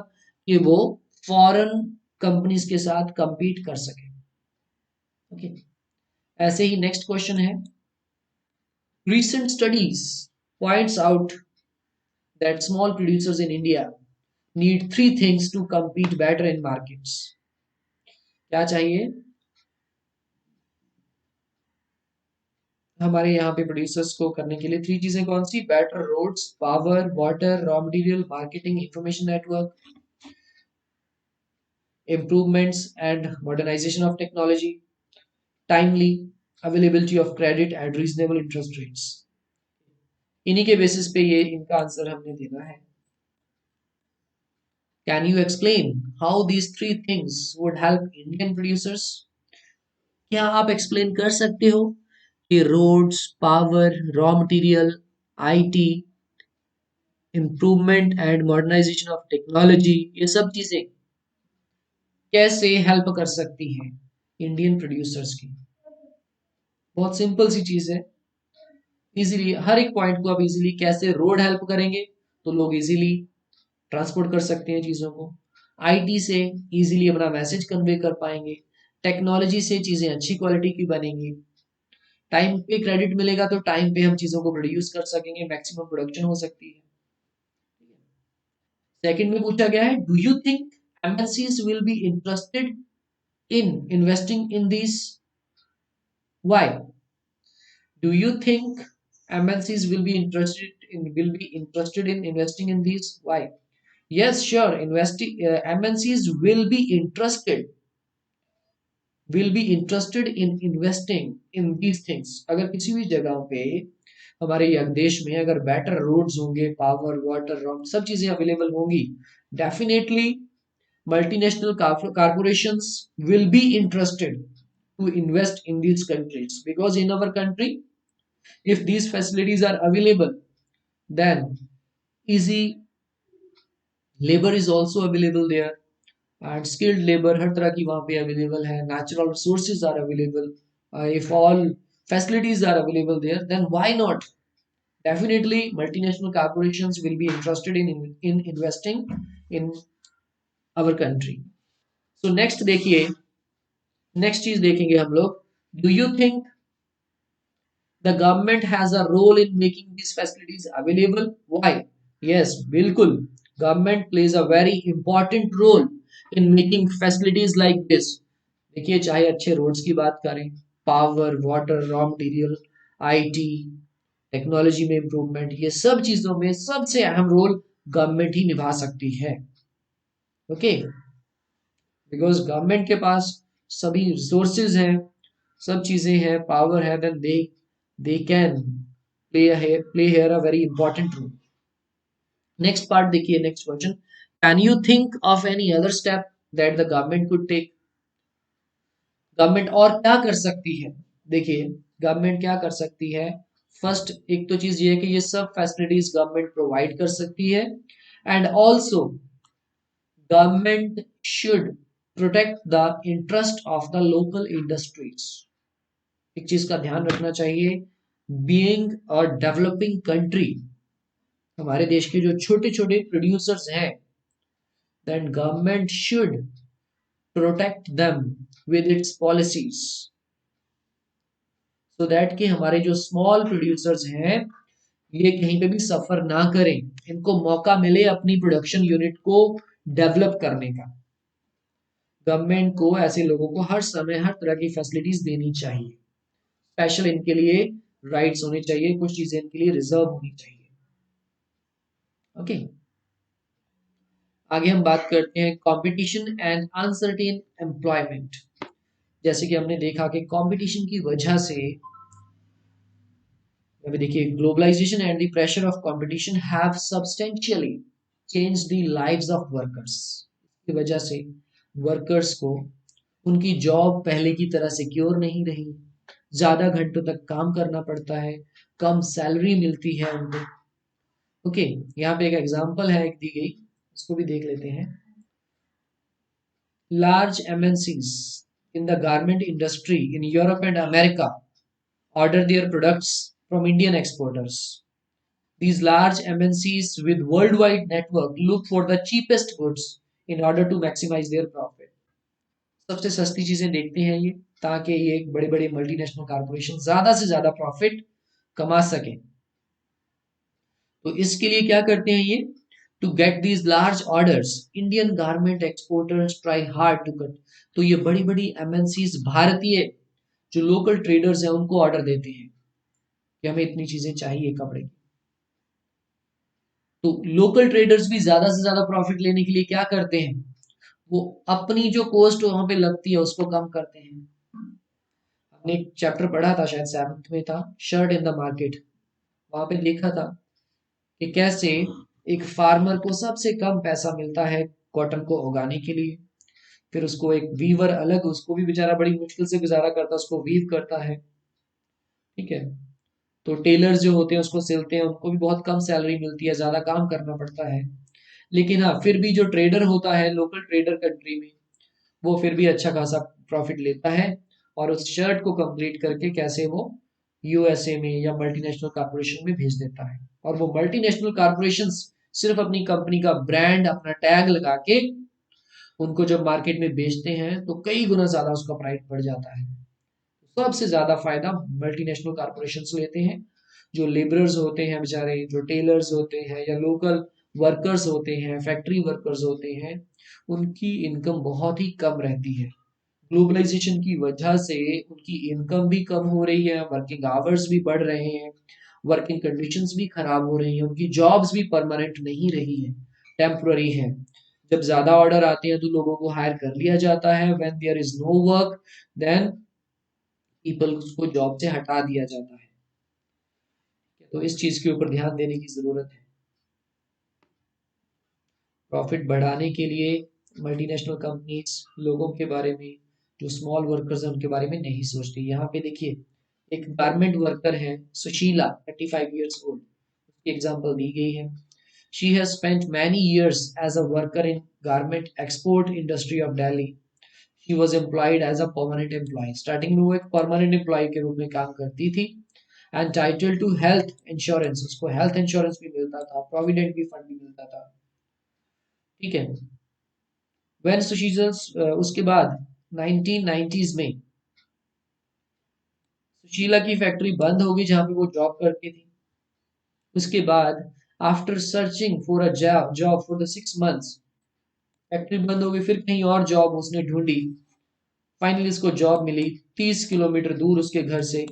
कि वो फॉरेन कंपनीज के साथ compete कर सके। ओके, ऐसे ही नेक्स्ट क्वेश्चन है, recent studies points out that small producers in India need three things to compete better in markets. क्या चाहिए हमारे यहाँ पे प्रोड्यूसर्स को करने के लिए? थ्री चीजें कौन सी? Better roads, power, water, raw material, marketing, information network, improvements and modernization of technology, timely availability of credit at reasonable interest rates। इन्हीं के बेसिस पे ये इनका आंसर हमने देना है। Can you explain how these three things would help Indian producers? क्या आप एक्सप्लेन कर सकते हो कि roads, power, raw material, IT, improvement and modernisation of technology, ये सब चीजें कैसे हेल्प कर सकती हैं इंडियन प्रोड्यूसर्स की? बहुत सिंपल सी चीज है, इजीली हर एक पॉइंट को आप इजीली कैसे रोड हेल्प करेंगे तो लोग इजीली ट्रांसपोर्ट कर सकते हैं चीजों को, आईटी से इजीली अपना मैसेज कन्वे कर पाएंगे, टेक्नोलॉजी से चीजें अच्छी क्वालिटी की बनेंगी, टाइम पे क्रेडिट मिलेगा तो टाइम पे हम चीजों को प्रोड्यूस कर सकेंगे, मैक्सिमम प्रोडक्शन हो सकती है। सेकंड में पूछा गया है, do you think MNCs will be interested in investing in this? Why do you think MNCs will be interested in investing in these. Why? Yes, sure. Investing MNCs will be interested in investing in these things. अगर किसी भी जगह पे हमारे देश में अगर better roads होंगे, पावर, वाटर, सब चीजें अवेलेबल होंगी, definitely multinational corporations will be interested to invest in these countries, because in our country, if these facilities are available, then easy labor is also available there, and skilled labor हर तरह की वहाँ पे available है, natural resources are available. If all facilities are available there, then why not? Definitely multinational corporations will be interested in investing in our country. So next देखिए, next चीज देखेंगे हम लोग. Do you think the government has a role in making these facilities available? Why? Yes, बिल्कुल. Government plays a very important role in making facilities like this. देखिए, चाहे अच्छे roads की बात करें, power, water, raw material, IT, technology में improvement, ये सब चीजों में सबसे अहम रोल गवर्नमेंट ही निभा सकती है. ओके, बिकॉज गवर्नमेंट के पास सभी रिसोर्सेज हैं, सब चीजें हैं, पावर है, then they can play here a very important role. Next part देखिए, next question. Can you think of any other step that the government could take? Government और क्या कर सकती है? देखिए, गवर्नमेंट क्या कर सकती है. फर्स्ट, एक तो चीज ये है कि ये सब फैसिलिटीज गवर्नमेंट प्रोवाइड कर सकती है, and also government should protect the interest of the local industries. एक चीज का ध्यान रखना चाहिए, being a developing country, हमारे देश के जो छोटे छोटे प्रोड्यूसर्स हैं, then government should protect them with its policies, so that कि हमारे जो स्मॉल प्रोड्यूसर्स हैं, ये कहीं पे भी सफर ना करें, इनको मौका मिले अपनी प्रोडक्शन यूनिट को डेवलप करने का. गवर्नमेंट को ऐसे लोगों को हर समय हर तरह की फैसिलिटीज देनी चाहिए. स्पेशल इनके लिए राइट्स होने चाहिए, कुछ चीजें इनके लिए रिजर्व होनी चाहिए. ओके, आगे हम बात करते हैं कंपटीशन एंड अनसर्टेन एम्प्लॉयमेंट. जैसे कि हमने देखा कि कंपटीशन की वजह से, अभी देखिए, globalisation and the pressure of competition have substantially change the lives of workers. की वजह से वर्कर्स को उनकी जॉब पहले की तरह सिक्योर नहीं रही, ज्यादा घंटों तक काम करना पड़ता है, कम सैलरी मिलती है उनको. ओके, यहाँ पे एक एग्जांपल है, एक दी गई, इसको भी देख लेते हैं. Large MNCs in the garment industry in Europe and America order their products from Indian exporters. These large MNCs with worldwide network look for the cheapest goods in order to maximize their profit. सबसे सस्ती चीजें देखते हैं ये, ताकि ये बड़े बड़े मल्टीनेशनल कारपोरेशन ज्यादा से ज्यादा प्रॉफिट कमा सकें. तो इसके लिए क्या करते हैं ये? To get these large orders, Indian garment exporters try hard to cut. तो ये बड़ी बड़ी एमएनसीज भारतीय जो लोकल ट्रेडर्स हैं उनको ऑर्डर देते हैं कि हमें इतनी चीजें चाहिए कपड़े की. तो लोकल ट्रेडर्स भी ज्यादा से ज्यादा प्रॉफिट लेने के लिए क्या करते हैं? वो अपनी जो कॉस्ट वहां पे लगती है उसको कम करते हैं. हमने एक चैप्टर पढ़ा था, शायद 7th में था, शर्ट इन द मार्केट. वहां पे देखा था कि कैसे एक फार्मर को सबसे कम पैसा मिलता है कॉटन को उगाने के लिए. फिर उसको एक वीवर अलग, उसको भी बेचारा बड़ी मुश्किल से गुजारा करता है, उसको वीव करता है. ठीक है, तो टेलर्स जो होते हैं उसको सिलते हैं, उनको भी बहुत कम सैलरी मिलती है, ज्यादा काम करना पड़ता है. लेकिन हाँ, फिर भी जो ट्रेडर होता है लोकल ट्रेडर कंट्री में, वो फिर भी अच्छा खासा प्रॉफिट लेता है, और उस शर्ट को कंप्लीट करके कैसे वो यूएसए में या मल्टीनेशनल कॉर्पोरेशन में भेज देता है. और वो मल्टीनेशनल कॉर्पोरेशंस सिर्फ अपनी कंपनी का ब्रांड, अपना टैग लगा के उनको जब मार्केट में बेचते हैं तो कई गुना ज्यादा उसका प्राइस बढ़ जाता है. सबसे ज्यादा फायदा मल्टीनेशनल कॉर्पोरेशंस लेते हैं. जो लेबरर्स होते हैं बेचारे, जो टेलर्स होते हैं या लोकल वर्कर्स होते हैं, फैक्ट्री वर्कर्स होते हैं, उनकी इनकम बहुत ही कम रहती है. ग्लोबलाइजेशन की वजह से उनकी इनकम भी कम हो रही है, वर्किंग आवर्स भी बढ़ रहे हैं, वर्किंग कंडीशंस भी खराब हो रही हैं, उनकी जॉब्स भी परमानेंट नहीं रही है, टेम्पररी है। जब ज्यादा ऑर्डर आते हैं तो लोगों को हायर कर लिया जाता है, when there is no work then people को जॉब से हटा दिया जाता है। तो इस चीज के ऊपर ध्यान देने की जरूरत है। प्रॉफिट बढ़ाने के लिए मल्टीनेशनल कंपनीज लोगों के बारे में, जो स्मॉल वर्कर्स हैं उनके बारे में नहीं सोचती। यहाँ पे देखिए, एक गारमेंट वर्कर है सुशीला, 35 years old, उसकी एग्जांपल दी गई है। She has spent many years as a worker in garment export industry of Delhi. She was employed as a permanent employ. Starting में वो एक परमानेंट एम्प्लॉय के रूप में काम करती थी। एंटाइटल टू हेल्थ इंश्योरेंस, उसको हेल्थ इंश्योरेंस भी मिलता था, प्रोविडेंट भी फंड भी मिलता था। ठीक है। वेन सुशीला, उसके बाद 1990s में सुशीला की फैक्ट्री बंद हो गई जहां पे वो जॉब करती थी। उसके बाद after searching for a job for the 6 months, factory बंद हो गई, फिर कहीं और जॉब उसने ढूंढी। फाइनली उसको जॉब मिली 30 किलोमीटर दूर उसके घर से।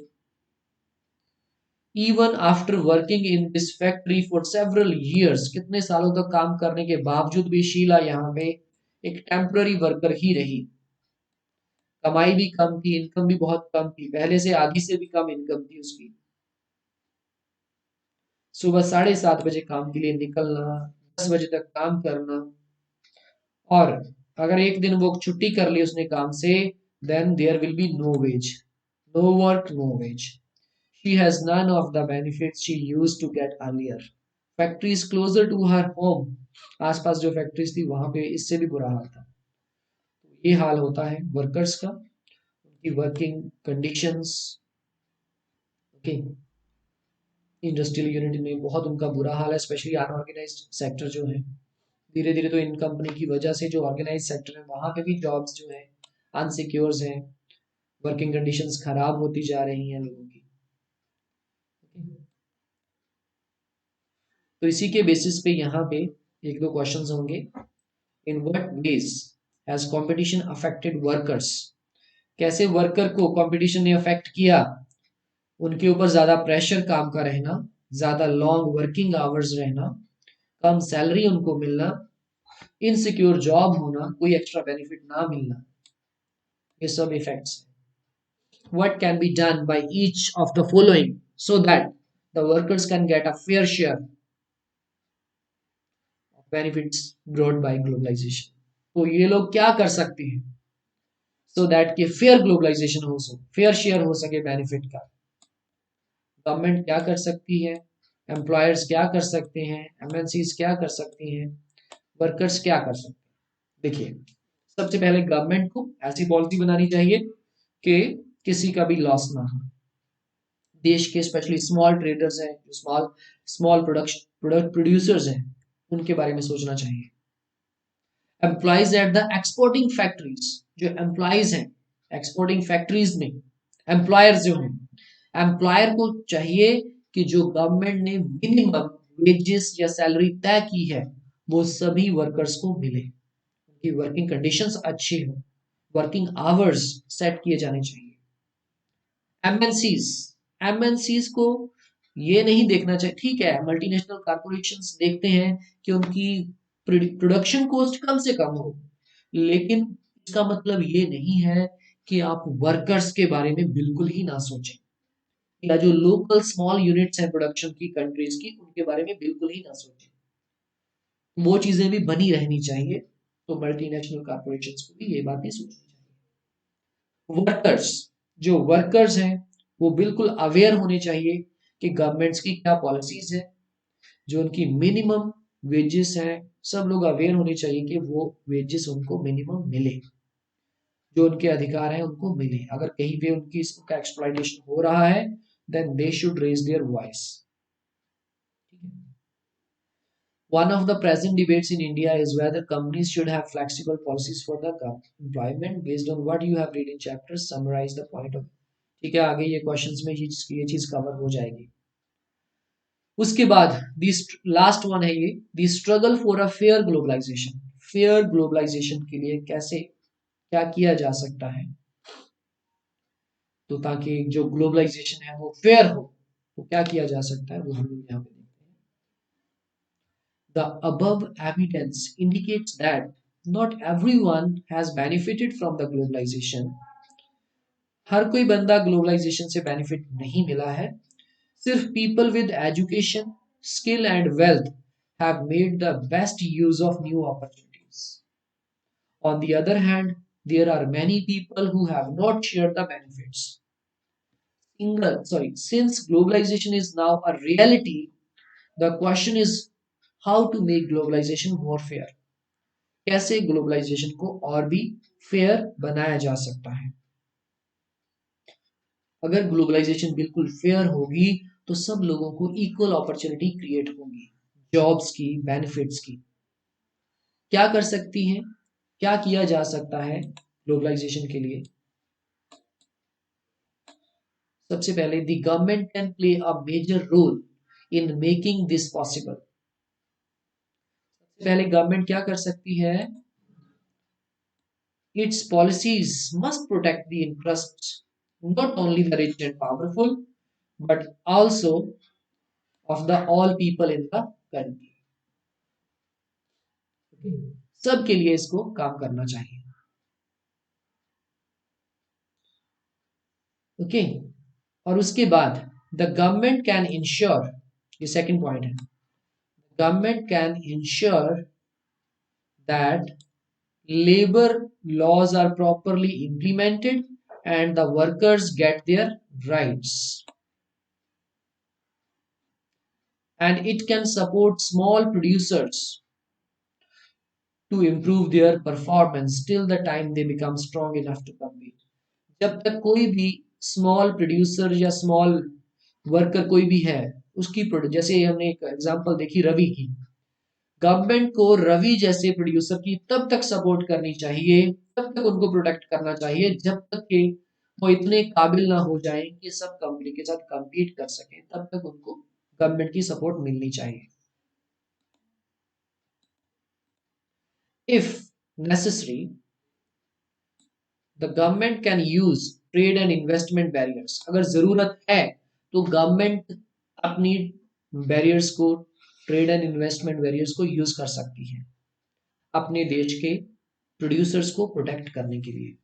Even after working in this factory for several years, कितने सालों तक काम करने के बावजूद भी शीला यहाँ पे एक टेम्पररी वर्कर ही रही। कमाई भी कम थी, इनकम भी बहुत कम थी, पहले से आधी से भी कम इनकम थी उसकी। सुबह 7:30 बजे काम के लिए निकलना, 10 बजे तक काम करना, और अगर एक दिन वो छुट्टी कर ली उसने काम से, then there will be no wage, no work no wage. She has none of the benefits she used to get earlier. Factories closer to her home, आसपास जो फैक्ट्रीज थी वहां पे इससे भी बुरा हाल था। ये हाल होता है वर्कर्स का, उनकी working conditions. Okay, industrial unit में बहुत उनका बुरा हाल है, स्पेशली अनऑर्गेनाइज्ड सेक्टर जो है। धीरे धीरे तो इन कंपनी की वजह से जो ऑर्गेनाइज सेक्टर है वहां पे भी जॉब्स जो है अनसिक्योर्स हैं, वर्किंग कंडीशंस खराब होती जा रही हैं लोगों की। तो इसी के बेसिस पे यहाँ पे एक दो क्वेश्चंस होंगे। In what ways has competition affected workers, कैसे वर्कर को कंपटीशन ने अफेक्ट किया। उनके ऊपर ज्यादा प्रेशर काम का रहना, ज्यादा लॉन्ग वर्किंग आवर्स रहना, कम सैलरी उनको मिलना, इनसिक्योर जॉब होना, कोई एक्स्ट्रा बेनिफिट ना मिलना, ये सब effects. What can be done by each of the following so that the workers can get a fair share of benefits brought by globalization? तो ये लोग क्या कर सकते हैं सो दैट कि फेयर ग्लोबलाइजेशन हो सके, फेयर शेयर हो सके बेनिफिट का। गवर्नमेंट क्या कर सकती है, एम्प्लॉयर्स क्या कर सकते हैं, एमएनसीज क्या कर सकती हैं, वर्कर्स क्या कर सकते हैं। देखिए, सबसे पहले गवर्नमेंट को ऐसी पॉलिसी बनानी चाहिए कि किसी का भी लॉस ना हो। देश के स्पेशली स्मॉल ट्रेडर्स हैं, जो स्मॉल स्मॉल प्रोडक्ट प्रोड्यूसर्स हैं, उनके बारे में सोचना चाहिए। Employees at the exporting factories, जो एम्प्लॉइज हैं एक्सपोर्टिंग फैक्ट्रीज में, एम्प्लॉयर्स जो हैं, एम्प्लॉयर को चाहिए कि जो गवर्नमेंट ने मिनिमम वेजेस या सैलरी तय की है वो सभी वर्कर्स को मिले, उनकी वर्किंग कंडीशंस अच्छी हो, वर्किंग आवर्स सेट किए जाने चाहिए। एमएनसीज, एमएनसीज को ये नहीं देखना चाहिए, ठीक है मल्टीनेशनल कॉर्पोरेशंस देखते हैं कि उनकी प्रोडक्शन कॉस्ट कम से कम हो, लेकिन इसका मतलब ये नहीं है कि आप वर्कर्स के बारे में बिल्कुल ही ना सोचें, या जो लोकल स्मॉल यूनिट्स हैं प्रोडक्शन की कंट्रीज की उनके बारे में बिल्कुल ही ना सोचें। वो चीजें भी बनी रहनी चाहिए, तो मल्टीनेशनल कॉर्पोरेशंस को भी ये बातें सोचनी चाहिए। वर्कर्स, जो वर्कर्स हैं वो बिल्कुल अवेयर होने चाहिए कि गवर्नमेंट्स की क्या पॉलिसीज है, जो उनकी मिनिमम वेजेस हैं, सब लोग अवेयर होने चाहिए कि वो वेजेस उनको मिनिमम मिले, जो उनके अधिकार हैं उनको मिले। अगर कहीं पे उनकी उसका एक्सप्लॉइटेशन हो रहा है then they should raise their voice. One of the present debates in India is whether companies should have flexible policies for the employment based on what you have read in chapters. Summarize the point of। ठीक है, आगे ये questions में ये चीज cover हो जाएगी। उसके बाद दिस लास्ट वन है ये, the struggle for a fair globalisation. Fair globalisation के लिए कैसे क्या किया जा सकता है, तो ताकि जो ग्लोबलाइजेशन है वो फेयर हो, तो क्या किया जा सकता है वो हम लोग यहाँ पे देखते हैं। The above evidence indicates that not everyone has benefited from the globalization. हर कोई बंदा ग्लोबलाइजेशन से बेनिफिट नहीं मिला है. सिर्फ people with education, skill and wealth have made the best use of new opportunities. On the other hand, there are many people who have not shared the benefits. Since globalization is now a reality, the question is how to make globalization more fair. कैसे globalisation को और भी fair बनाया जा सकता है. अगर globalisation बिल्कुल फेयर होगी तो सब लोगों को इक्वल अपॉर्चुनिटी क्रिएट होगी, जॉब्स की, बेनिफिट्स की. क्या कर सकती हैं, क्या किया जा सकता है ग्लोबलाइजेशन के लिए? सबसे पहले the government can play a major role in making this possible. सबसे पहले गवर्नमेंट क्या कर सकती है? Its policies must protect the interests not only the rich and powerful but also of the all people in the country. सबके लिए इसको काम करना चाहिए. ओके, और उसके बाद द गवर्नमेंट कैन इंश्योर, ये सेकंड पॉइंट है, government can ensure that labor laws are properly implemented and the workers get their rights, and it can support small producers to improve their performance till the time they become strong enough to compete. जब तक कोई भी small producer या small worker कोई भी है, उसकी जैसे हमने एक एग्जांपल देखी रवि की, गवर्नमेंट को रवि जैसे प्रोड्यूसर की तब तक सपोर्ट करनी चाहिए, तब तक उनको प्रोटेक्ट करना चाहिए जब तक कि वो इतने काबिल ना हो जाए कि सब कंपनी के साथ compete कर सके, तब तक उनको गवर्नमेंट की सपोर्ट मिलनी चाहिए. If necessary, the government can use trade and investment barriers. अगर जरूरत है तो गवर्नमेंट अपनी बैरियर्स को, ट्रेड एंड इन्वेस्टमेंट बैरियर्स को यूज कर सकती है अपने देश के प्रोड्यूसर्स को प्रोटेक्ट करने के लिए.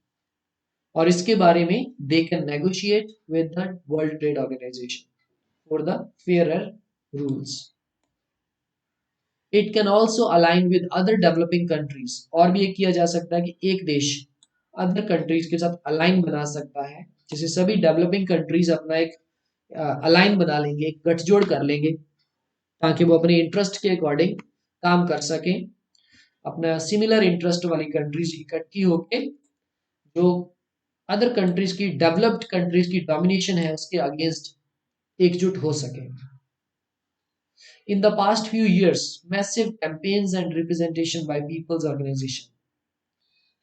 और इसके बारे में they can negotiate with the World trade Organization for the fairer rules. It can also align with other developing countries. और भी ये किया जा सकता है कि एक देश अदर कंट्रीज के साथ अलाइन बना सकता है, जैसे सभी डेवलपिंग कंट्रीज अपना एक अलाइन बना लेंगे, एक गठजोड़ कर लेंगे, ताकि वो अपने इंटरेस्ट के अकॉर्डिंग काम कर सकें. अपना सिमिलर इंटरेस्ट वाली कंट्रीज इकट्ठी होके जो अदर कंट्रीज की, डेवलप्ड कंट्रीज की डोमिनेशन है उसके अगेंस्ट एकजुट हो सके. In the past few years, massive campaigns and representation by people's organization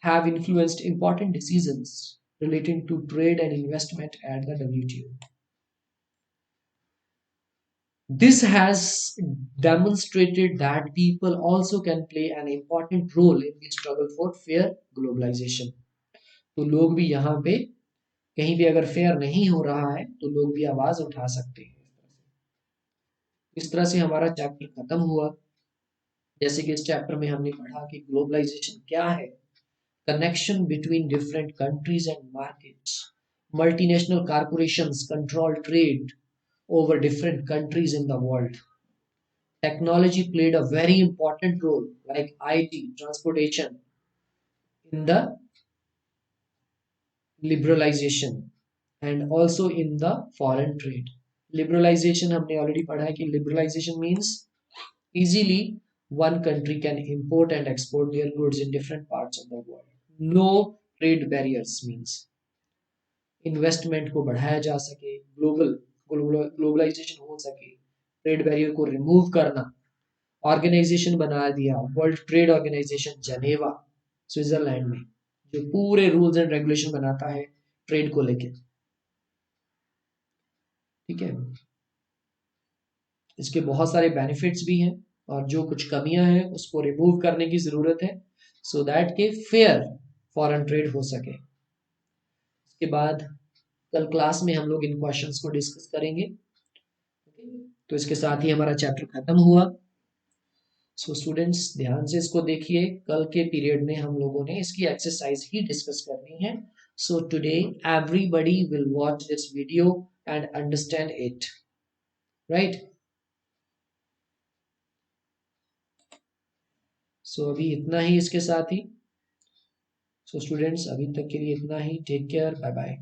have influenced important decisions relating to trade and investment at the WTO. This has demonstrated that people also can play an important role in the struggle for fair globalization. तो लोग भी यहाँ पे कहीं भी अगर fair नहीं हो रहा है तो लोग भी आवाज उठा सकते हैं. इस तरह से हमारा चैप्टर खत्म हुआ. जैसे कि इस चैप्टर में हमने पढ़ा कि ग्लोबलाइजेशन क्या है, connection between different countries and markets. Multinational corporations control trade over different countries in the world. Technology played a very important role, like IT, transportation, in the liberalization and also in the foreign trade. Liberalization हमने already पढ़ा है कि liberalization means easily one country can import and export their goods in different parts of the world. No trade barriers means investment को बढ़ाया जा सके, globalisation हो सके, ट्रेड बैरियर को रिमूव करना. ऑर्गेनाइजेशन बना दिया World trade Organization Geneva Switzerland में, जो पूरे रूल्स एंड रेगुलेशन बनाता है ट्रेड को लेके. ठीक है, इसके बहुत सारे बेनिफिट्स भी हैं और जो कुछ कमियां हैं उसको रिमूव करने की जरूरत है सो दैट के फेयर फॉरेन ट्रेड हो सके. इसके बाद कल क्लास में हम लोग इन क्वेश्चंस को डिस्कस करेंगे. तो इसके साथ ही हमारा चैप्टर खत्म हुआ। सो स्टूडेंट्स ध्यान से इसको देखिए, कल के पीरियड में हम लोगों ने इसकी एक्सरसाइज ही डिस्कस करनी है। So today everybody will watch this video and understand it, right. So अभी इतना ही इसके साथ ही। सो स्टूडेंट्स अभी तक के लिए इतना ही। Take care, bye bye.